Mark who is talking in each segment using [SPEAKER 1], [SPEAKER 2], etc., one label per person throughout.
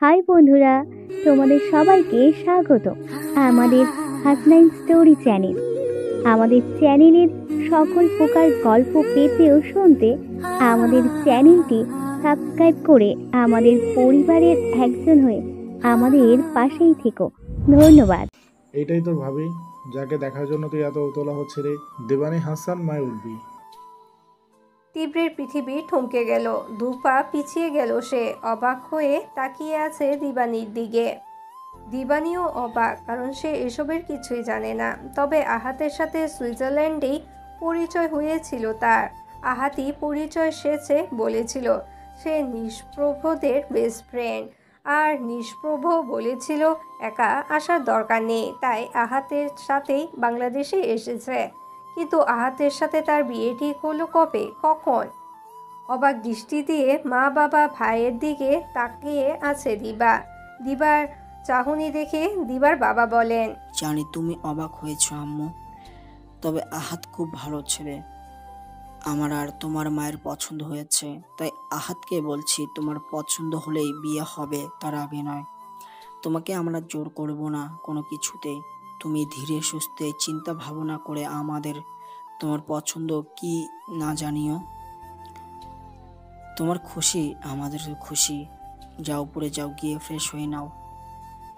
[SPEAKER 1] High বন্ধুরা, তোমাদের সবাইকে স্বাগত আমাদের হাসনাইন স্টোরি চ্যানেল। আমাদের চ্যানেলের সকল প্রকার গল্প পেতে ও শুনতে আমাদের চ্যানেলটি সাবস্ক্রাইব করে আমাদের পরিবারের একজন হয়ে আমাদের পাশেই থেকো। ধন্যবাদ।
[SPEAKER 2] এইটাই তো ভাবি, যাকে দেখার জন্য তুই এত উতলা হচ্ছে রে। দেবানী হাসান মাই উঠবি।
[SPEAKER 3] তীব্রের পৃথিবী থমকে গেল, দুপা পিছিয়ে গেল। সে অবাক হয়ে তাকিয়ে আছে দিবানির দিকে। দিবানিও অবাক, কারণ সে এসবের কিছুই জানে না। তবে আহাতের সাথে সুইজারল্যান্ডেই পরিচয় হয়েছিল তার। আহাতই পরিচয় শেষে বলেছিল সে নিষ্প্রভদের বেস্ট ফ্রেন্ড, আর নিষ্প্রভ বলেছিল একা আসার দরকার নেই, তাই আহাতের সাথেই বাংলাদেশে এসেছে। কিন্তু আহাতের সাথে তার বিয়ে ঠিক হলো কবে, কখন? অবাক দৃষ্টি দিয়ে মা বাবা ভাইয়ের দিকে তাকিয়ে আছে দিবা। দিবার চাহনি দেখে দিবার বাবা বলেন,
[SPEAKER 4] জানি তুমি অবাক হয়েছো আম্মু, তবে আহাত খুব ভালো ছেলে। আমার আর তোমার মায়ের পছন্দ হয়েছে, তাই আহাতকে বলছি তোমার পছন্দ হলেই বিয়ে হবে, তার আগে নয়। তোমাকে আমরা জোর করব না কোনো কিছুতেই। তুমি ধীরে সুস্থে চিন্তা ভাবনা করে আমাদের তোমার পছন্দ কি না জানিও। তোমার খুশি আমাদের খুশি। যাও, উপরে যাও, গিয়ে ফ্রেশ হয়ে নাও।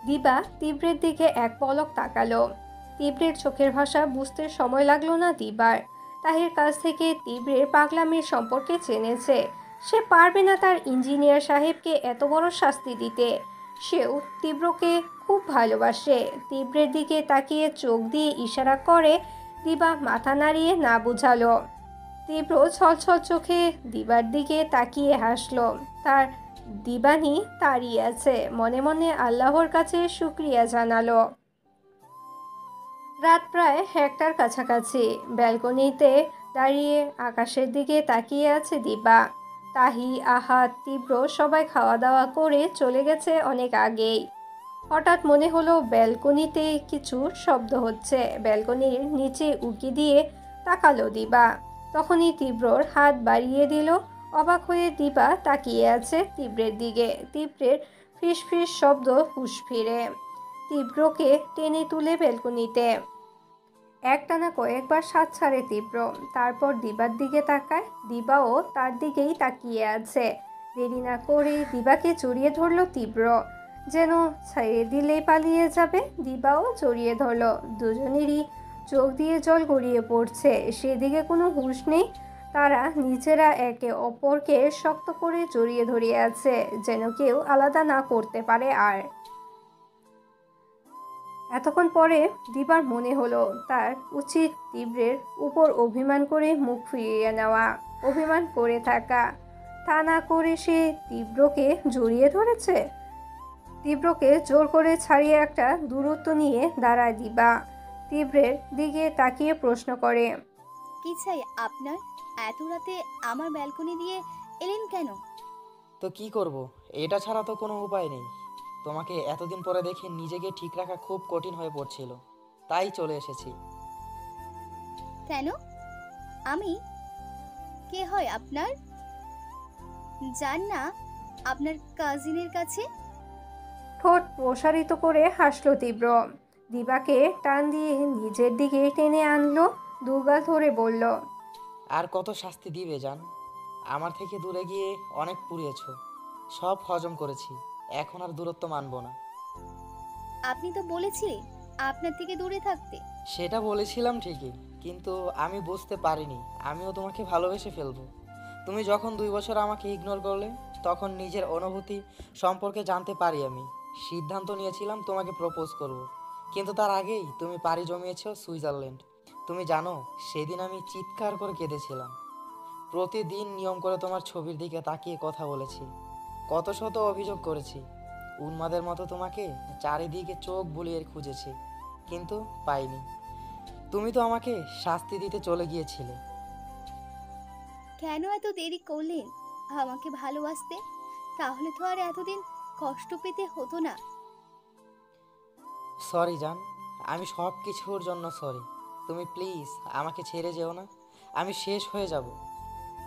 [SPEAKER 3] দিবা তীব্রের দিকে এক পলক তাকালো। তীব্রের চোখের ভাষা বুঝতে সময় লাগলো না দিবার। তাহির কাছ থেকে তীব্রের পাগলামির সম্পর্কে জেনেছে। সে পারবে না তার ইঞ্জিনিয়ার সাহেবকে এত বড় শাস্তি দিতে। সেও তীব্রকে খুব ভালোবাসে। তীব্রের দিকে তাকিয়ে চোখ দিয়ে ইশারা করে দিবা মাথা নাড়িয়ে না বুঝালো। তীব্র ছলছল চোখে দিবার দিকে তাকিয়ে হাসলো। তার দিবানি তাড়িয়ে আছে, মনে মনে আল্লাহর কাছে শুকরিয়া জানালো। রাত প্রায় 1টার কাছাকাছি। ব্যালকনিতে দাঁড়িয়ে আকাশের দিকে তাকিয়ে আছে দিবা। তাহি, আহাত, তীব্র সবাই খাওয়া দাওয়া করে চলে গেছে অনেক আগেই। হঠাৎ মনে হলো ব্যালকনিতে কিছু শব্দ হচ্ছে। ব্যালকনির নিচে উকি দিয়ে তাকালো দিবা। তখনই তীব্রর হাত বাড়িয়ে দিল। অবাক হয়ে দিবা তাকিয়ে আছে তীব্রের দিকে। তীব্রের ফিস ফিস শব্দ হুঁশ ফিরে। তীব্রকে টেনে তুলে ব্যালকনিতে। একটানা কয়েকবার শ্বাস ছাড়ে তীব্র, তারপর দিবার দিকে তাকায়। দিবাও তার দিকেই তাকিয়ে আছে। দেরি না করে দিবাকে জড়িয়ে ধরল তীব্র, যেন ছেড়ে দিলেই পালিয়ে যাবে। দিবাও জড়িয়ে ধরল। দুজনেরই চোখ দিয়ে জল গড়িয়ে পড়ছে। সেদিকে কোনো হুঁশ নেই। তারা নিজেরা একে অপরকে শক্ত করে জড়িয়ে ধরে আছে, যেন কেউ আলাদা না করতে পারে। আর এতক্ষণ পরে দিবার মনে হলো তার উচিত তীব্রের উপর অভিমান করে মুখ ফিরিয়ে নেওয়া, অভিমান করে থাকা। তা না করে সে তীব্রকে জড়িয়ে ধরেছে। তীব্রকে জোর করে ছাড়িয়ে একটা দূরত্ব নিয়ে দাঁড়ায় দিবা। তীব্রের দিকে তাকিয়ে প্রশ্ন করে,
[SPEAKER 5] কি চাই আপনার? এত রাতে আমার ব্যালকনি দিয়ে এলেন কেন?
[SPEAKER 6] তো কি করব, এটা ছাড়া তো কোনো উপায় নেই। তোমাকে এতদিন পরে দেখে নিজেকে ঠিক রাখা খুব কঠিন হয়ে পড়ছিল, তাই চলে এসেছি।
[SPEAKER 5] কেন? আমি কে হয় আপনার? যান না আপনার কাজিনের কাছে।
[SPEAKER 3] ঠোঁট প্রসারিত করে হাসলো তীব্র। দিবাকে টান দিয়ে নিজের দিকে টেনে আনলো, দুগাল ধরে বলল,
[SPEAKER 6] আর কত শাস্তি দিবে জান? আমার থেকে দূরে গিয়ে অনেক পুড়িয়েছ, সব হজম করেছি। এখন আর দূরত্ব মানব না।
[SPEAKER 5] আপনি তো বলেছিলেন আপনার থেকে দূরে থাকতে।
[SPEAKER 6] সেটা বলেছিলাম ঠিকই, কিন্তু আমি বুঝতে পারিনি আমিও তোমাকে ভালোবেসে ফেলবো। তুমি যখন 2 বছর আমাকে ইগনোর করলে, তখন নিজের অনুভূতি সম্পর্কে জানতে পারি। আমি সিদ্ধান্ত নিয়েছিলাম তোমাকে প্রপোজ করব, কিন্তু তার আগেই তুমি পাড়ি জমিয়েছ সুইজারল্যান্ড। তুমি জানো, সেদিন আমি চিৎকার করে কেঁদেছিলাম। প্রতিদিন নিয়ম করে তোমার ছবির দিকে তাকিয়ে কথা বলেছি, কত শত অভিযোগ করেছি। উন্মাদের মতো তোমাকে চারিদিকে চোখ বুলিয়ে খুঁজেছি, কিন্তু পাইনি। তুমি তো আমাকে শাস্তি দিতে চলে গিয়েছিলে।
[SPEAKER 5] কেন এত দেরি করলেন আমাকে ভালোবাসতে? তাহলে তো আর এতদিন কষ্ট পেতে হতো না।
[SPEAKER 6] সরি জান, আমি সব কিছুর জন্য সরি। তুমি প্লিজ আমাকে ছেড়ে যেও না, আমি শেষ হয়ে যাব।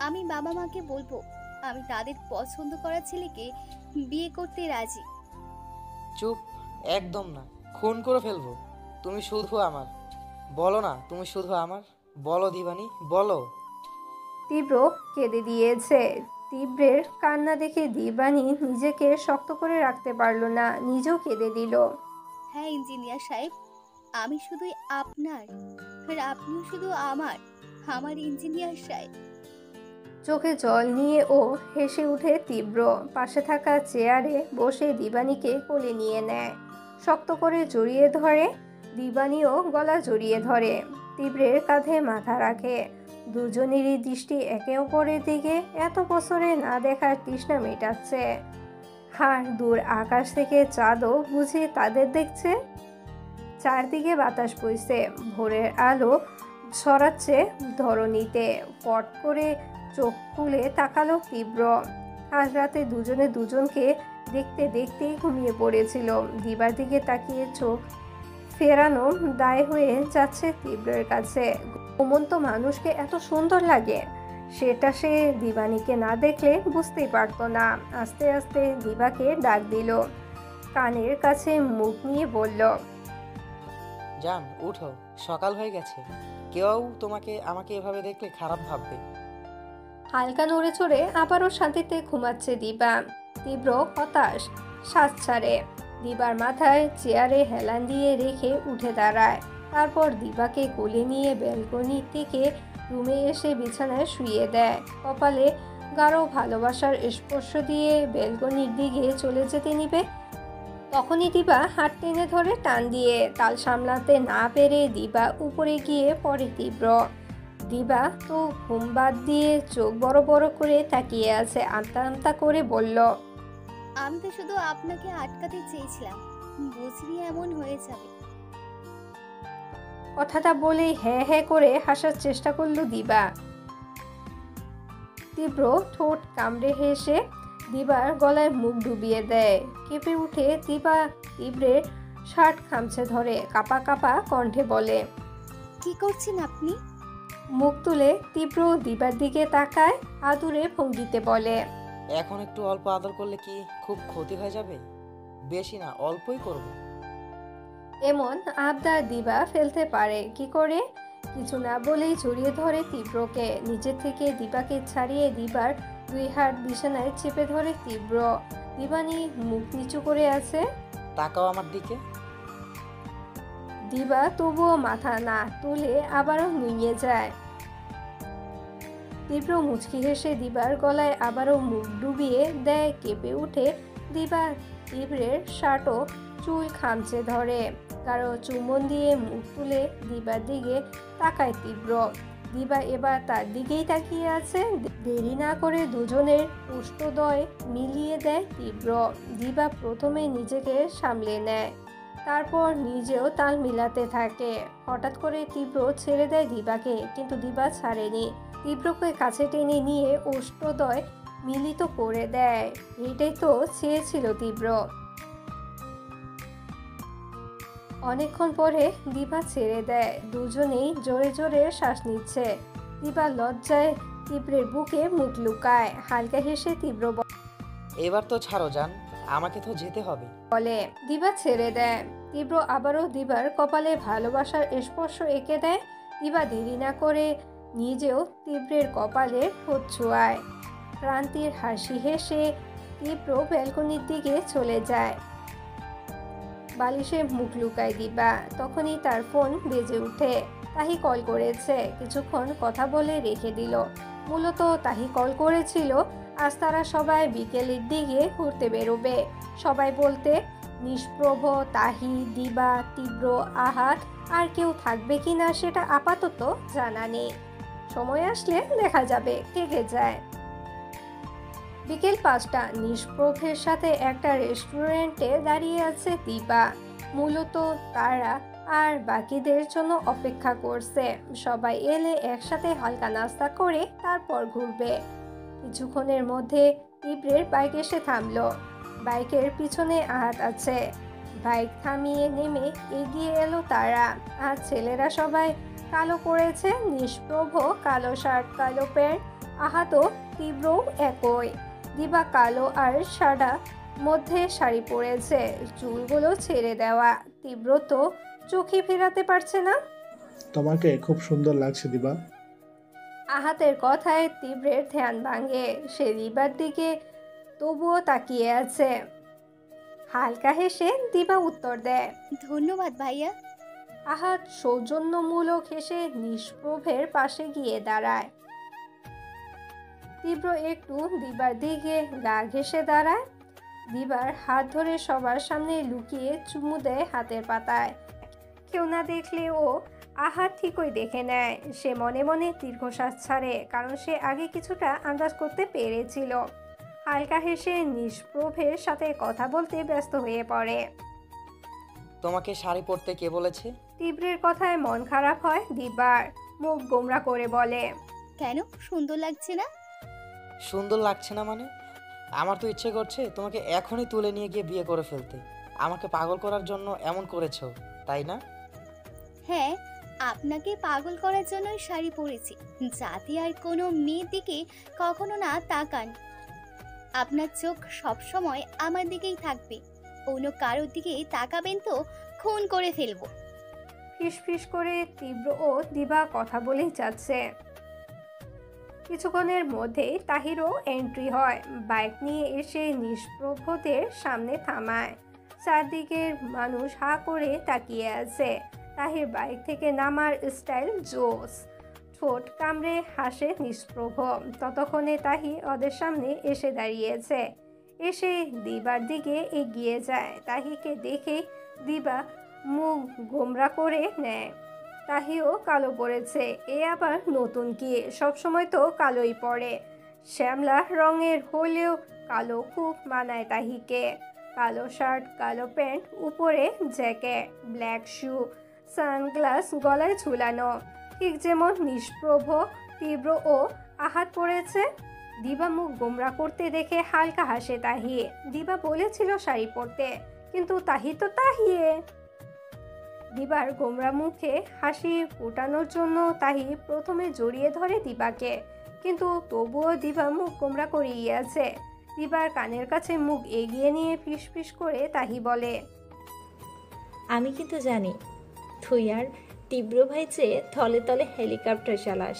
[SPEAKER 5] আমি বাবা মাকে বলবো আমি তাদের পছন্দ করা ছেলেকে বিয়ে করতে রাজি।
[SPEAKER 6] চুপ, একদম না, খুন করে ফেলবো। তুমি শুধু আমার, বলো না তুমি শুধু আমার, বলো দিবানি, বলো।
[SPEAKER 3] তীব্র কেঁদে দিয়েছে। তীব্রের কান্না দেখে দিবানি নিজেকে শক্ত করে রাখতে পারলো না, নিজেও কেঁদে দিল।
[SPEAKER 5] হ্যাঁ ইঞ্জিনিয়ার সাহেব, আমি শুধুই আপনার, আর আপনিও শুধু আমার, আমার ইঞ্জিনিয়ার সাহেব।
[SPEAKER 3] চোখে জল নিয়ে ও হেসে উঠে তীব্র পাশে থাকা চেয়ারে বসে দিবানিকে কোলে নিয়ে নেয়, শক্ত করে জড়িয়ে ধরে। দিবানিও গলা জড়িয়ে ধরে, তীব্রের কাঁধে মাথা রাখে। দুজনেরই দৃষ্টি একে অপরের দিকে, এত বছরে না দেখার তৃষ্ণা মেটাচ্ছে। আর দূর আকাশ থেকে চাঁদও বুঝি তাদের দেখছে। চারদিকে বাতাস বইছে, ভোরের আলো ছড়াচ্ছে ধরণীতে। পট করে চোখ খুলে তাকালো তীব্র। আজ রাতে দুজনে দুজনকে দেখতে দেখতেই ঘুমিয়ে পড়েছিল। দিবার দিকে তাকিয়ে চোখ ফেরানো দায় হয়ে যাচ্ছে তীব্রের কাছে। ঘুমন্ত মানুষকে এত সুন্দর লাগে, সেটা সে দিবানিকে না দেখলে বুঝতেই পারতো না। আস্তে আস্তে দিবাকে ডাক দিল, কানের কাছে মুখ নিয়ে বলল,
[SPEAKER 6] জান উঠো, সকাল হয়ে গেছে। কেউ আমাকে এভাবে দেখলে খারাপ ভাববে।
[SPEAKER 3] হালকা নড়ে চড়ে আবারও শান্তিতে ঘুমাচ্ছে দিবা। তীব্র হতাশ, শ্বাস ছাড়ে। দিবার মাথায় চেয়ারে হেলান দিয়ে রেখে উঠে দাঁড়ায়। তারপর দিবাকে কোলে নিয়ে ব্যালকনি থেকে রুমে এসে বিছানায় শুইয়ে দেয়। কপালে গাঢ় ভালোবাসার স্পর্শ দিয়ে ব্যালকনির দিকে চলে যেতে নিবে, তখনই দিবা হাত টেনে ধরে টান দিয়ে তাল সামলাতে না পেরে দিবা উপরে গিয়ে পড়ে তীব্র। দিবা তো ঘুম বাদ দিয়ে চোখ বড় বড় করে তাকিয়ে আছে, আমতা আমতা করে বলল,
[SPEAKER 5] আমি তো শুধু আপনাকে আটকাতে চেয়েছিলাম, বুঝলি এমন হয়ে যাবে।
[SPEAKER 3] কথাটা বলেই হ্যাঁ হ্যাঁ করে হাসার চেষ্টা করলো দিবা। তীব্র ঠোঁট কামড়ে হেসে দিবার গলায় মুখ ডুবিয়ে দেয়। কেঁপে উঠে দিবা তীব্রের শার্ট খামচে ধরে কাপা কাপা কণ্ঠে বলে,
[SPEAKER 5] কি করছেন আপনি?
[SPEAKER 3] মুখ তুলে তীব্র দিবার দিকে তাকায়, আদুরে ভঙ্গিতে বলে,
[SPEAKER 6] এখন একটু অল্প আদর করলে কি খুব ক্ষতি হয়ে যাবে? বেশি না, অল্পই করব।
[SPEAKER 3] এমন আবদার দিবা ফেলতে পারে কি করে? কিছু না বলেই জড়িয়ে ধরে তীব্রকে। নিজের থেকে দিবাকে ছাড়িয়ে দিবার দুই হাত বিছানায় চেপে ধরে তীব্র। দিবানি মুখ নিচু করে আছে।
[SPEAKER 6] তাকাও আমার দিকে।
[SPEAKER 3] দিবা তবুও মাথা না তুলে আবারও নুইয়ে যায়। তীব্র মুচকি হেসে দিবার গলায় আবারও মুখ ডুবিয়ে দেয়। কেঁপে উঠে দিবা তীব্রের শার্টও চুল খামচে ধরে। কারো চুম্বন দিয়ে মুখ তুলে দিবার দিকে তাকায় তীব্র। দিবা এবার তার দিকেই তাকিয়ে আছে। দেরি না করে দুজনের উষ্ঠদয় মিলিয়ে দেয় তীব্র। দিবা প্রথমে নিজেকে সামলে নেয়, তারপর নিজেও তাল মিলাতে থাকে। হঠাৎ করে তীব্র ছেড়ে দেয় দিবাকে, কিন্তু দিবা ছাড়েনি। তীব্রকে কাছে টেনে নিয়ে উষ্ঠদয় মিলিত করে দেয়। এটাই তো চেয়েছিল তীব্র। অনেকক্ষণ পরে দিবা ছেড়ে দেয়। দুজনেই জোরে জোরে শ্বাস নিচ্ছে। দিবা লজ্জায় তীব্রের বুকে মুখ লুকায়। হালকা হেসে তীব্র
[SPEAKER 6] এবার তো ছাড়ো জান, আমাকে তো যেতে হবে।
[SPEAKER 3] বলে। দিবা ছেড়ে দেয়। তীব্র আবারও দিবার কপালে ভালোবাসার স্পর্শ এঁকে দেয়। দিবা দেরি না করে নিজেও তীব্রের কপালে ঠোঁট ছোঁয়ায়। ক্রান্তির হাসি হেসে তীব্র ব্যালকনির দিকে চলে যায়। বালিশে মুখ লুকায় দিবা। তখনই তার ফোন বেজে উঠে। তাহি কল করেছে। কিছুক্ষণ কথা বলে রেখে দিল। মূলত তাহি কল করেছিল, আজ তারা সবাই বিকেলের দিকে ঘুরতে বেরোবে। সবাই বলতে নিষ্প্রভ, তাহি, দিবা, তীব্র, আহাত, আর কেউ থাকবে কিনা সেটা আপাতত জানা নেই। সময় আসলে দেখা যাবে, থেকে যায়। বিকেল 5টা। নিষ্প্রভের সাথে একটা রেস্টুরেন্টে দাঁড়িয়ে আছে দিবা। মূলত তারা আর বাকিদের জন্য অপেক্ষা করছে। সবাই এলে একসাথে হালকা নাস্তা করে তারপর ঘুরবে। কিছুক্ষণের মধ্যে তীব্রের বাইক এসে থামলো। বাইকের পিছনে আহাত আছে। বাইক থামিয়ে নেমে এগিয়ে এলো তারা। আর ছেলেরা সবাই কালো পরেছে। নিষ্প্রভ কালো শার্ট, কালো প্যান্ট। আহাতও তীব্রও একই। দিবা কালো আর সাদা মধ্যে শাড়ি পরেছে, চুলগুলো ছেড়ে দেওয়া। তীব্র তো চোখে ফেরাতে পারছে না।
[SPEAKER 2] তোমাকে খুব সুন্দর লাগছে দিবা।
[SPEAKER 3] আহাতের কথায় তীব্রের ধ্যান ভাঙে। সে দিবার দিকে তবুও তাকিয়ে আছে। হালকা হেসে দিবা উত্তর দেয়।
[SPEAKER 5] ধন্যবাদ ভাইয়া।
[SPEAKER 3] আহাত সৌজন্যমূলক হেসে নিষ্প্রভের পাশে গিয়ে দাঁড়ায়। তীব্র একটু দিবার দিকে গা ঘেঁষে দাঁড়ায়। দিবার হাত ধরে সবার সামনে লুকিয়ে চুমু দেয় হাতের পাতায়। কেউ না দেখলেও আহাত ঠিকই দেখে নেয়। সে মনে মনে দীর্ঘশ্বাস ছাড়ে, কারণ সে আগে কিছুটা আন্দাজ করতে পেরেছিল। হালকা হেসে নিষ্প্রভের সাথে কথা বলতে ব্যস্ত হয়ে পড়ে।
[SPEAKER 6] তোমাকে শাড়ি পরতে কে বলেছে?
[SPEAKER 3] তীব্রের কথায় মন খারাপ হয় দিবার। মুখ গোমরা করে বলে,
[SPEAKER 5] কেন, সুন্দর লাগছে না?
[SPEAKER 6] সুন্দর লাগছে না মানে? আমার তো ইচ্ছে করছে তোমাকে এখনই তুলে নিয়ে গিয়ে বিয়ে করে ফেলতে। আমাকে পাগল করার জন্য এমন করেছো, তাই না?
[SPEAKER 5] হ্যাঁ, আপনাকে পাগল করার জন্যই শাড়ি পরেছি, যাতে আর কোনো মেয়ের দিকে কখনো না তাকান। আপনার চোখ সবসময় আমার দিকেই থাকবে, অন্য কারোর দিকে তাকাবেন তো খুন করে ফেলবো।
[SPEAKER 3] ফিসফিস করে তীব্র ও দিবা কথা বলেই যাচ্ছে। কিছুক্ষণের মধ্যেই তাহিরও এন্ট্রি হয়। বাইক নিয়ে এসে নিষ্প্রভদের সামনে থামায়। চারদিকের মানুষ হা করে তাকিয়ে আছে। তাহির বাইক থেকে নামার স্টাইল জোস। ঠোঁট কামড়ে হাসে নিষ্প্রভ। ততক্ষণে তাহি ওদের সামনে এসে দাঁড়িয়েছে। এসে দিবার দিকে এগিয়ে যায়। তাহিকে দেখে দিবা মুখ গোমরা করে নেয়। তাহিও কালো পড়েছে। এ আবার নতুন কি? সবসময় তো কালোই পরে। শ্যামলা রঙের হলেও কালো খুব মানায় তাহিকে। কালো শার্ট, কালো প্যান্ট, উপরে জ্যাকেট, ব্ল্যাক শু, সানগ্লাস গলায় ঝুলানো, ঠিক যেমন নিষ্প্রভ, তীব্র ও আহাত পড়েছে। দিবা মুখ গোমরা করতে দেখে হালকা হাসে তাহি। দিবা বলেছিল শাড়ি পরতে, কিন্তু তাহি তো তাহিয়ে। দিবার গোমরা মুখে হাসি ফোটানোর জন্য তাহি প্রথমে জড়িয়ে ধরে দিবাকে, কিন্তু তবুও দিবা মুখ গোমরা করেই আছে। দিবার কানের কাছে মুখ এগিয়ে নিয়ে ফিসফিস করে তাহি বলে,
[SPEAKER 7] আমি কিন্তু জানি তুই আর তীব্র ভাই চেয়ে তলে তলে হেলিকপ্টার চালাস।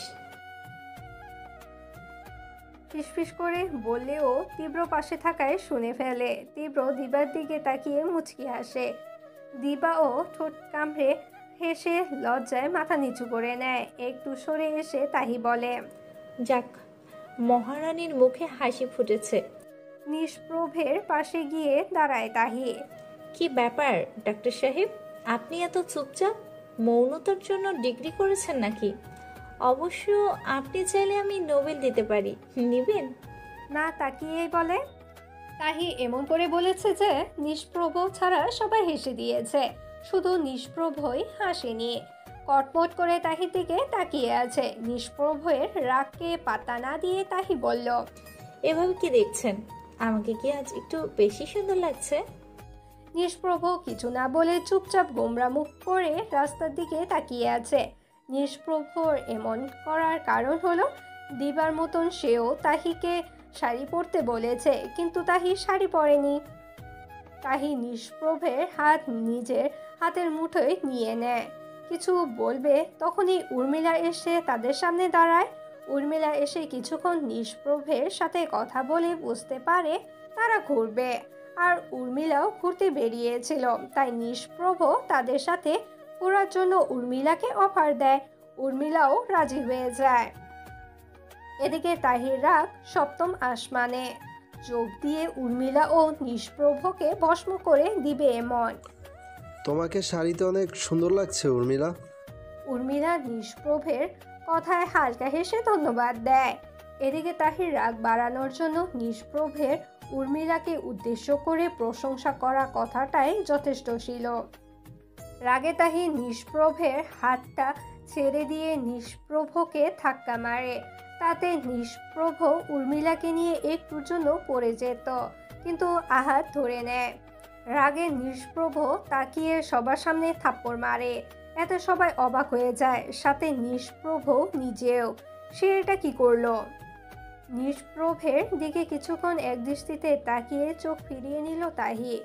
[SPEAKER 3] ফিসফিস করে বললেও তীব্র পাশে থাকায় শুনে ফেলে। তীব্র দিবার দিকে তাকিয়ে মুচকি হাসে। দিবাও ঠোঁট কামড়ে হেসে লজ্জায় মাথা নিচু করে নেয়। একটু সরে এসে তাহি বলে,
[SPEAKER 7] যাক, মহারানীর মুখে হাসি ফুটেছে।
[SPEAKER 3] নিষ্প্রভের পাশে গিয়ে দাঁড়ায় তাহি।
[SPEAKER 7] কি ব্যাপার ডাক্তার সাহেব, আপনি এত চুপচাপ? মৌনতার জন্য ডিগ্রি করেছেন নাকি? অবশ্য আপনি চাইলে আমি নোবেল দিতে পারি, নিবেন?
[SPEAKER 3] না তাকিয়েই বলে। তাহি এমন করে বলেছে যে নিষ্প্রভ ছাড়া সবাই হেসে দিয়েছে, শুধু নিষ্প্রভই হাসেনি। কটমট করে তাহির দিকে তাকিয়ে আছে। নিষ্প্রভের রাগকে পাত্তা না দিয়ে তাহি বলল,
[SPEAKER 7] এভাবে কি দেখছেন? আমাকে কি আজ একটু বেশি সুন্দর লাগছে?
[SPEAKER 3] নিষ্প্রভ কিছু না বলে চুপচাপ গোমরা মুখ করে রাস্তার দিকে তাকিয়ে আছে। নিষ্প্রভর এমন করার কারণ হলো দিবার মতন সেও তাহিকে শাড়ি পরতে বলেছে, কিন্তু তাহি শাড়ি পরেনি। তাহি নিষ্প্রভের হাত নিজের হাতের মুঠোয় নিয়ে নেয়। কিছু বলবে, তখনই উর্মিলা এসে তাদের সামনে দাঁড়ায়। উর্মিলা এসে কিছুক্ষণ নিষ্প্রভের সাথে কথা বলে বুঝতে পারে তারা ঘুরবে, আর উর্মিলাও ঘুরতে বেরিয়েছিল। তাই নিষ্প্রভ তাদের সাথে ঘোরার জন্য উর্মিলাকে অফার দেয়। উর্মিলাও রাজি হয়ে যায়। এদিকে তাহির রাগ সপ্তম আসমানে। চোখ দিয়ে উর্মিলা ও নিষ্প্রভকে ভস্ম করে দিবে এমন।
[SPEAKER 8] তোমাকে শাড়িতে অনেক সুন্দর লাগছে উর্মিলা।
[SPEAKER 3] উর্মিলা নিষ্প্রভের কথায় হালকা হেসে ধন্যবাদ দেয়। এদিকে তাহির রাগ বাড়ানোর জন্য নিষ্প্রভের উর্মিলাকে উদ্দেশ্য করে প্রশংসা করা কথাটাই যথেষ্ট ছিল। রাগে তাহি নিষ্প্রভের হাতটা ছেড়ে দিয়ে নিষ্প্রভকে ধাক্কা মারে। তাতে নিষ্প্রভ উর্মিলাকে নিয়ে একটুর জন্য পড়ে যেত, কিন্তু আহাত ধরে নেয়। রাগে নিষ্প্রভ তাকিয়ে সবার সামনে থাপ্পড় মারে। এতে সবাই অবাক হয়ে যায়, সাথে নিষ্প্রভ নিজেও। সে এটা কি করলো? নিষ্প্রভের দিকে কিছুক্ষণ একদৃষ্টিতে তাকিয়ে চোখ ফিরিয়ে নিল তাহি।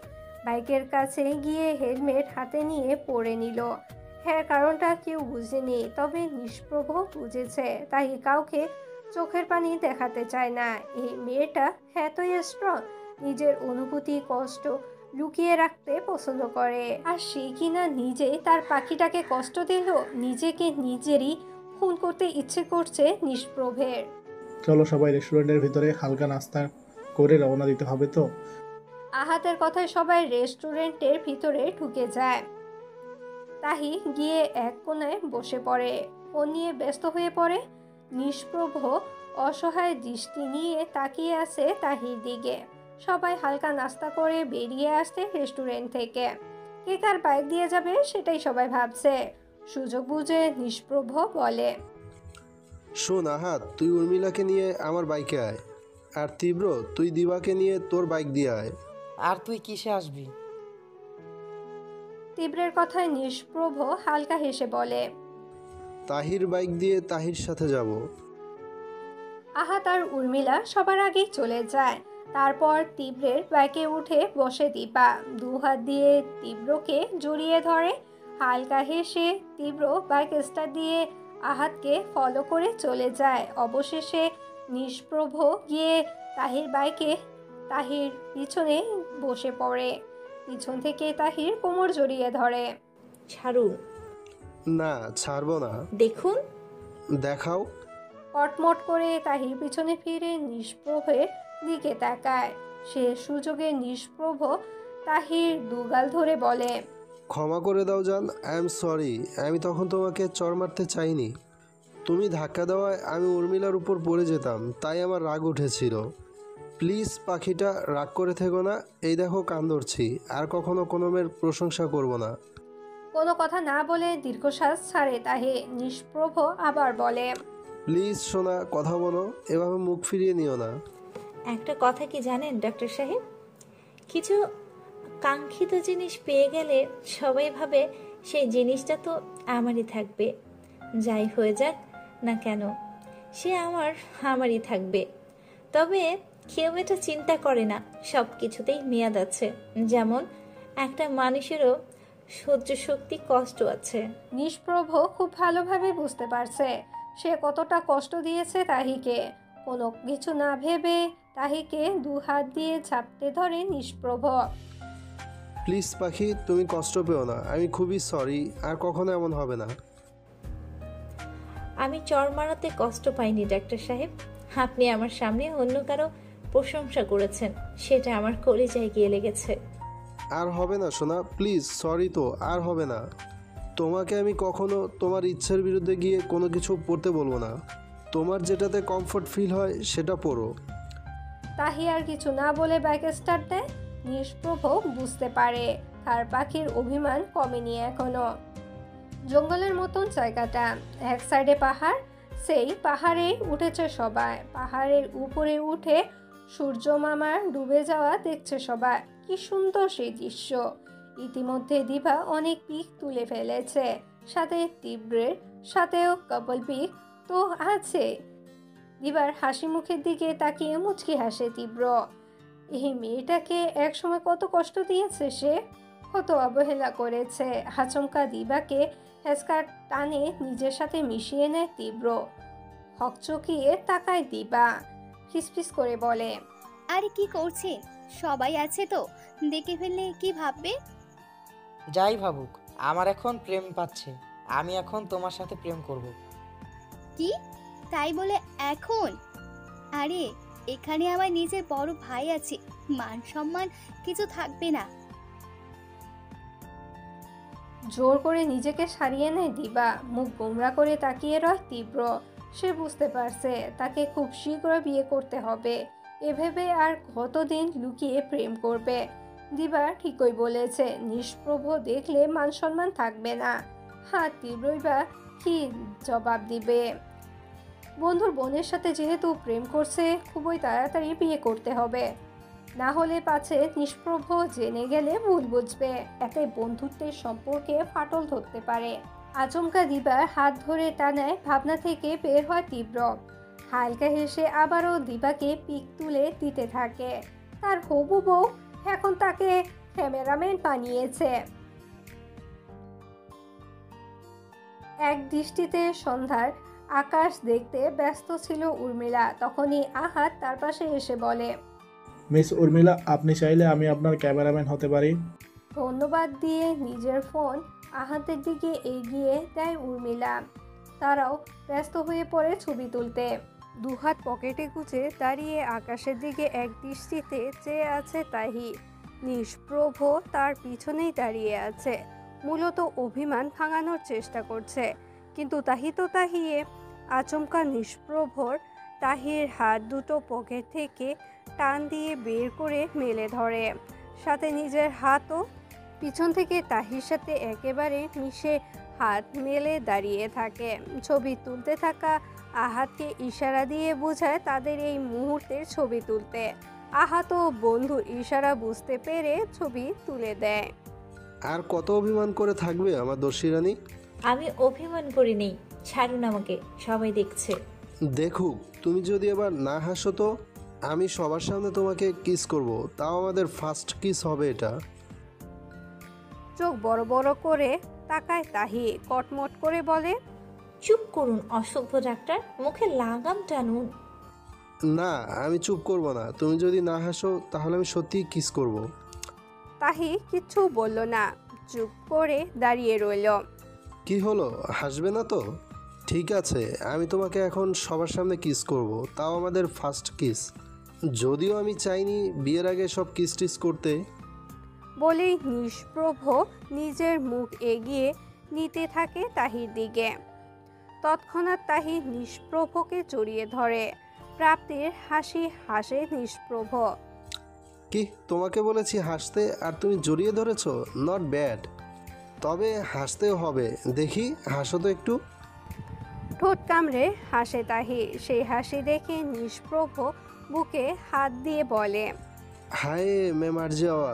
[SPEAKER 3] বাইকের কাছে গিয়ে হেলমেট হাতে নিয়ে পরে নিল। হ্যাঁ, কারণটা কেউ বুঝেনি, তবে নিষ্প্রভ বুঝেছে। তাহি কাউকে চোখের পানি দেখাতে চায় না। এই মেয়েটা এতই স্ট্রং, নিজের অনুভূতি কষ্ট লুকিয়ে রাখতে পছন্দ করে। আর সে কিনা নিজেই তার পাখিটাকে কষ্ট দিল। নিজেকে নিজেরই খুন করতে ইচ্ছে করছে নিষ্প্রভের।
[SPEAKER 2] চলো সবাই রেস্টুরেন্টের ভিতরে হালকা নাস্তা করে রওনা দিতে হবে তো।
[SPEAKER 3] আহাতের কথায় সবাই রেস্টুরেন্টের ভিতরে ঢুকে যায়। তাহি গিয়ে এক কোণায় বসে পড়ে, ফোন নিয়ে ব্যস্ত হয়ে পড়ে। নিষ্প্রভ অসহায় দৃষ্টি নিয়ে তাকিয়ে আছে তাহির দিকে। সবাই হালকা নাস্তা করে বেরিয়ে আসছে রেস্টুরেন্ট থেকে। কে কার বাইক দিয়ে যাবে সেটাই সবাই ভাবছে। সুযোগ বুঝে নিষ্প্রভ বলে,
[SPEAKER 8] শোন আহাত, তুই উর্মিলাকে নিয়ে আমার বাইকে আয়, আর তীব্র তুই দিবাকে নিয়ে তোর বাইক দিয়ে আয়।
[SPEAKER 6] আর তুই কিসে আসবি?
[SPEAKER 3] তীব্রের কথায় নিষ্প্রভ হালকা হেসে বলে,
[SPEAKER 8] তাহির বাইক দিয়ে তাহির সাথে যাব।
[SPEAKER 3] আহাত আর উর্মিলা সবার আগেই চলে যায়। তারপর তীব্রের বাইকে উঠে বসে দীপা। দু হাত দিয়ে তীব্রকে জড়িয়ে ধরে। হালকা হেসে তীব্র বাইক স্টার্ট দিয়ে আহাতকে ফলো করে চলে যায়। অবশেষে নিষ্প্রভ গিয়ে তাহির পিছনে বসে পড়ে। পিছন থেকে তাহির কোমর জড়িয়ে ধরে।
[SPEAKER 7] ছাড়ুন।
[SPEAKER 8] না, ছাড়বো না।
[SPEAKER 7] দেখুন।
[SPEAKER 8] দেখাও।
[SPEAKER 3] কটমট করে তাহির পিছনে ফিরে নিষ্প্রভের দিকে তাকায়। সে সুযোগে নিষ্প্রভ তাহির দুগাল ধরে বলে,
[SPEAKER 8] ক্ষমা করে দাও জান, আই এম সরি। আমি তখন তোমাকে চড় মারতে চাইনি। তুমি ধাক্কা দেওয়ায় আমি উর্মিলার উপর পড়ে যেতাম, তাই আমার রাগ উঠেছিল। প্লিজ পাখিটা, রাগ করে থেকো না। এই দেখো কান ধরছি, আর কখনো কোনো মেয়ের প্রশংসা করব না।
[SPEAKER 3] কোনো কথা না বলে দীর্ঘশ্বাস ছাড়ে তাহে। নিষ্প্রভ আবার বলে,
[SPEAKER 8] প্লিজ সোনা, কথা বলো, এভাবে মুখ ফিরিয়ে নিও না।
[SPEAKER 7] একটা কথা কি জানেন ডাক্তার সাহেব, কিছু কাঙ্ক্ষিত জিনিস পেয়ে গেলে সবাই ভাবে সেই জিনিসটা তো আমারই থাকবে। যাই হয়ে যাক না কেন, সে আমারই থাকবে। তবে কেউ এটা চিন্তা করে না, সব কিছুতেই মেয়াদ আছে। যেমন একটা মানুষেরও সহ্য শক্তি কষ্ট আছে।
[SPEAKER 3] নিষ্প্রভ খুব ভালোভাবে বুঝতে পারছে সে কতটা কষ্ট দিয়েছে তাহিকে। কোনো কিছু না ভেবে তাহিকে দু হাত দিয়ে ঝাপটে ধরে নিষ্প্রভ।
[SPEAKER 8] প্লিজ পাখি, তুমি কষ্ট পেও না। আমি খুবই সরি, আর কখনো এমন হবে না।
[SPEAKER 7] আমি চড় মারাতে কষ্ট পাইনি ডাক্তার সাহেব। আপনি আমার সামনে অন্য কারো প্রশংসা করেছেন, সেটা আমার কলিজায় গিয়ে লেগেছে।
[SPEAKER 8] আর হবে না সোনা, প্লিজ, সরি তো, আর হবে না। তোমাকে আমি কখনো তোমার ইচ্ছার বিরুদ্ধে গিয়ে কোনো কিছু পড়তে বলবো না। তোমার যেটাতে কমফোর্ট ফিল হয় সেটা পড়ো।
[SPEAKER 3] তাহি আর কিছু না বলে বাইক স্টার্ট দেয়। নিষ্প্রভ বুঝতে পারে তার পাখির অভিমান কমেনি এখনো। জঙ্গলের মতন জায়গাটা, এক সাইডে পাহাড়, সেই পাহাড়ে উঠেছে সবাই। পাহাড়ের উপরে উঠে সূর্য মামার ডুবে যাওয়া দেখছে সবাই। কি সুন্দর সেই দৃশ্য। ইতিমধ্যে দিবা অনেক পিক তুলে ফেলেছে, সাথে তীব্রের সাথেও কাপল পিক তো আছে। দিবার হাসি মুখের দিকে তাকিয়ে মুচকি হাসে তীব্র। এই মেয়েটাকে একসময় কত কষ্ট দিয়েছে সে, কত অবহেলা করেছে। আচমকা দিবাকে হেসকার টানে নিজের সাথে মিশিয়ে নেয় তীব্র। হকচকিয়ে তাকায় দিবা, ফিসফিস করে বলে,
[SPEAKER 5] আরে কি করছেন? সবাই আছে তো, দেখে ফেললে কি ভাববে?
[SPEAKER 6] যাই ভাবুক, আমার এখন প্রেম পাচ্ছে। আমি এখন তোমার সাথে প্রেম করব।
[SPEAKER 5] কি তাই বলে এখন? আরে এখানে আমার নিজের বড় ভাই আছে, মান সম্মান কিছু থাকবে না।
[SPEAKER 3] জোর করে নিজেকে সারিয়ে নেয় দিবা। মুখ গোমরা করে তাকিয়ে রয় তীব্র। সে বুঝতে পারছে তাকে খুব শীঘ্র বিয়ে করতে হবে। এভাবে আর কতদিন লুকিয়ে প্রেম করবে। দিবা ঠিকই বলেছে, নিষ্প্রভ দেখলে মান সম্মান থাকবে না। হ্যাঁ, তীব্রই বা কি জবাব দিবে? বন্ধুর বোনের সাথে যেহেতু প্রেম করছে, খুবই তাড়াতাড়ি বিয়ে করতে হবে, না হলে পাছে নিষ্প্রভ জেনে গেলে ভুল বুঝবে। এতে বন্ধুত্বের সম্পর্কে ফাটল ধরতে পারে। আচমকা দিবার হাত ধরে টানায় ভাবনা থেকে বের হয় তীব্র। হালকা হেসে আবারও দিবাকে পিক তুলে দিতে থাকে। তার হবু বউ এখন তাকে ক্যামেরাম্যান বানিয়েছে। এক দৃষ্টিতে সন্ধ্যার আকাশ দেখতে ব্যস্ত ছিল উর্মিলা। তখনই আহাত তার পাশে এসে বলে,
[SPEAKER 2] মিস উর্মিলা, আপনি চাইলে আমি আপনার ক্যামেরাম্যান হতে পারি।
[SPEAKER 3] ধন্যবাদ দিয়ে নিজের ফোন আহাতের দিকে এগিয়ে দেয় উর্মিলা। তারাও ব্যস্ত হয়ে পড়ে ছবি তুলতে। দুহাত পকেটে গুজে দাঁড়িয়ে আকাশের দিকে এক দৃষ্টিতে চেয়ে আছে তাহি। নিষ্প্রভ তার পিছনেই দাঁড়িয়ে আছে, মূলত অভিমান ভাঙানোর চেষ্টা করছে। কিন্তু তাহি তো তাহিয়ে। আচমকা নিষ্প্রভর তাহির হাত দুটো পকেট থেকে টান দিয়ে বের করে মেলে ধরে, সাথে নিজের হাতও পিছন থেকে তাহির সাথে একেবারে মিশে হাত মেলে দাঁড়িয়ে থাকে। ছবি তুলতে থাকা আহাতকে ইশারা দিয়ে বোঝায় তাদের এই মুহূর্তের ছবি তুলতে। আহাত ও বন্ধুর ইশারা বুঝতে পেরে ছবি তুলে দেয়।
[SPEAKER 8] আর কত অভিমান করে থাকবে আমার দর্শী রানী?
[SPEAKER 7] আমি অভিমান করি নেই, ছাড়ুন আমাকে, সবাই দেখছে।
[SPEAKER 8] দেখুক, তুমি যদি এবার না হাসো তো আমি সবার সামনে তোমাকে কিস করব, তাও আমাদের ফার্স্ট কিস হবে এটা।
[SPEAKER 3] চোখ বড় বড় করে তাকায় তাহি, কটমট করে বলে,
[SPEAKER 7] চুপ করুন অসভ্য ডাক্তার, মুখে লাগাম টানুন।
[SPEAKER 8] না, আমি চুপ করব না। তুমি যদি না হাসো তাহলে আমি সত্যিই কিস করব।
[SPEAKER 3] তাহি কিচ্ছু বলল না, চুপ করে দাঁড়িয়ে রইল।
[SPEAKER 8] কি হলো, হাসবে না তো? ঠিক আছে, আমি তোমাকে এখন সবার সামনে কিস করব, তাও আমাদের ফার্স্ট কিস। যদিও আমি চাইনি বিয়ের আগে সব কিস টিস করতে।
[SPEAKER 3] বলেই নিষ্প্রভ নিজের মুখ এগিয়ে নিতে থাকে তাহির দিকে। তৎক্ষণাৎ তাহি নিষ্প্রভকে জড়িয়ে ধরে। প্রাপ্তির হাসি হাসে নিষ্প্রভ।
[SPEAKER 8] কি, তোমাকে বলেছি হাসতে আর তুমি জড়িয়ে ধরেছো? নট ব্যাড, তবে হাসতেও হবে। দেখি, হাসো তো একটু।
[SPEAKER 3] ঠোঁট কামড়ে হাসে তাহি। সেই হাসি দেখে নিষ্প্রভ বুকে হাত দিয়ে বলে,
[SPEAKER 8] হায় মে মার যাওয়া।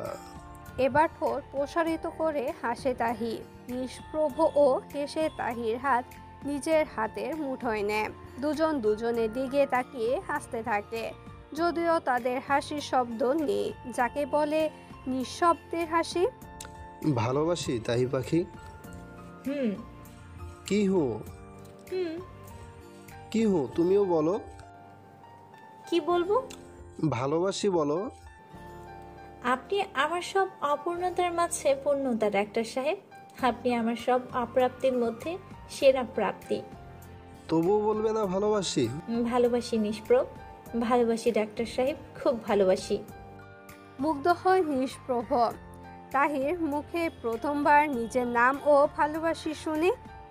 [SPEAKER 3] এবার ঠোঁট প্রসারিত করে হাসে তাহি। নিষ্প্রভ ও হেসে তাহির হাত নিজের হাতের মুঠোয় নেয়। দুজন দুজনের দিকে তাকিয়ে হাসতে থাকে, যদিও তাদের হাসির শব্দ নেই, যাকে বলে নিঃশব্দের হাসি।
[SPEAKER 8] ভালোবাসি তাহি পাখি।
[SPEAKER 7] হুম
[SPEAKER 8] কি হো?
[SPEAKER 7] হুম
[SPEAKER 8] কি হো, তুমিও বলো।
[SPEAKER 7] কি বলবো?
[SPEAKER 8] ভালোবাসি বলো।
[SPEAKER 7] আপনি আমার সব অপূর্ণতার মাঝে পূর্ণতা ডাক্তার সাহেব। আপনি আমার সব অপ্রাপ্তির মধ্যে সেরা প্রাপ্তি।
[SPEAKER 8] তবুও বলবে না ভালোবাসি?
[SPEAKER 7] ভালোবাসি নিষ্প্রভ, ভালোবাসি ডাক্তার সাহেব, খুব ভালোবাসি।
[SPEAKER 3] মুগ্ধ হয় নিষ্প্রভ। তাহির মুখে প্রথমবার নিজের নাম ও ভালোবাসি শুনে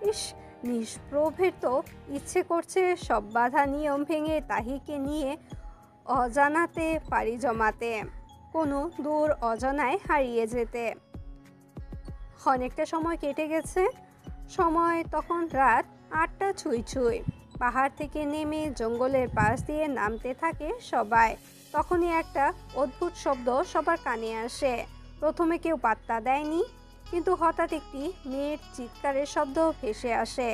[SPEAKER 3] ইস, নিষ্প্রভের তো ইচ্ছে করছে সব বাধা নিয়ম ভেঙে তাহিকে নিয়ে অজানাতে পাড়ি জমাতে, কোনো দূর অজানায় হারিয়ে যেতে। অনেকটা সময় কেটে গেছে। সময় তখন রাত 8টা ছুঁই ছুঁই। পাহাড় থেকে নেমে জঙ্গলের পাশ দিয়ে নামতে থাকে সবাই। তখনই একটা অদ্ভুত শব্দ সবার কানে আসে। প্রথমে কেউ পাত্তা দেয়নি, কিন্তু হঠাৎ একটি মেয়ের চিৎকারের শব্দ ভেসে আসে।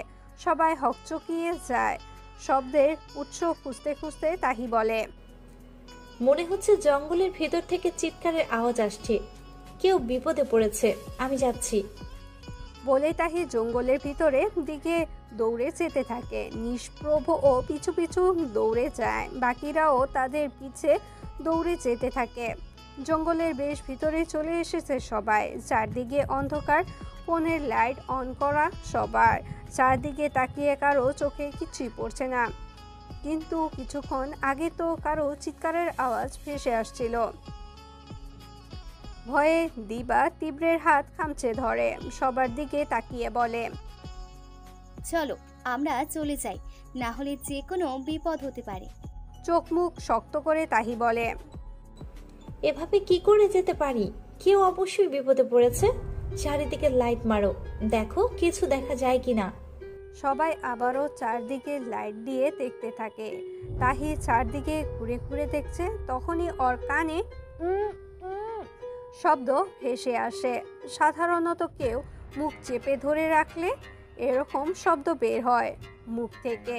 [SPEAKER 3] সবাই হকচকিয়ে যায়। শব্দের উৎস খুঁজতে খুঁজতে তাহি বলে,
[SPEAKER 7] মনে হচ্ছে জঙ্গলের ভেতর থেকে চিৎকারের আওয়াজ আসছে, কেউ বিপদে পড়েছে, আমি যাচ্ছি।
[SPEAKER 3] বলে তাহি জঙ্গলের ভিতরে দিকে দৌড়ে যেতে থাকে। নিষ্প্রভ ও পিছু পিছু দৌড়ে যায়। বাকিরাও তাদের পিছে দৌড়ে যেতে থাকে। জঙ্গলের বেশ ভিতরে চলে এসেছে সবাই। চারদিকে অন্ধকার, ফোনের লাইট অন করা সবার। চারদিকে তাকিয়ে কারো চোখে কিছুই পড়ছে না, কিন্তু কিছুক্ষণ আগে তো কারো চিৎকারের আওয়াজ ভেসে আসছিল। ভয়ে দিবা তীব্রের হাত খামচে ধরে, সবার দিকে তাকিয়ে বলে,
[SPEAKER 5] চলো আমরা চলে যাই, না হলে যে কোনো বিপদ হতে পারে।
[SPEAKER 3] চোখ মুখ শক্ত করে তাহি বলে,
[SPEAKER 7] এভাবে কি করে যেতে পারি? কেউ অবশ্যই বিপদে পড়েছে। চারিদিকে লাইট মারো, দেখো কিছু দেখা যায় কিনা।
[SPEAKER 3] সবাই আবারও চারদিকে লাইট দিয়ে দেখতে থাকে। তাহি চারদিকে ঘুরে ঘুরে দেখছে। তখনই ওর কানে শব্দ ভেসে আসে। সাধারণত কেউ মুখ চেপে ধরে রাখলে এরকম শব্দ বের হয় মুখ থেকে,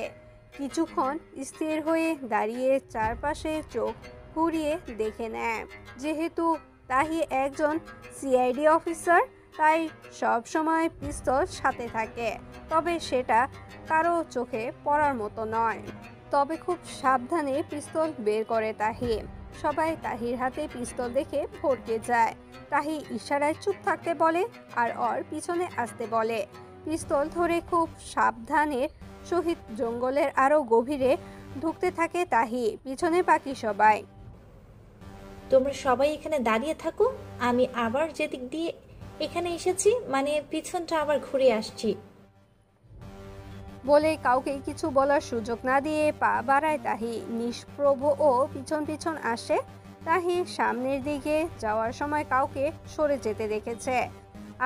[SPEAKER 3] কিছুক্ষণ স্থির হয়ে দাঁড়িয়ে চারপাশে চোখ ঘুরিয়ে দেখে নেয়। যেহেতু তাহি একজন সিআইডি অফিসার, তাই সব সময় পিস্তল সাথে থাকে, তবে সেটা কারো চোখে পড়ার মতো নয়। তবে খুব সাবধানে পিস্তল বের করে তাহি। সবাই তাহির হাতে পিস্তল দেখে ভড়কে যায়। তাহি ইশারায় চুপ থাকতে বলে আর ওর পিছনে আসতে বলে। পিস্তল ধরে খুব সাবধানে সহিত জঙ্গলের আরো গভীরে ঢুকতে থাকে তাহি, পিছনে বাকি সবাই।
[SPEAKER 7] তোমরা সবাই এখানে দাঁড়িয়ে থাকো, আমি আবার যেদিক দিয়ে এখানে এসেছি মানে পিছনটা আবার ঘুরে আসছি।
[SPEAKER 3] বলে কাউকে কিছু বলার সুযোগ না দিয়ে পা বাড়ায় তাহি। নিষ্প্রভ ও পিছন পিছন আসে। তাহি সামনের দিকে যাওয়ার সময় কাউকে সরে যেতে দেখেছে।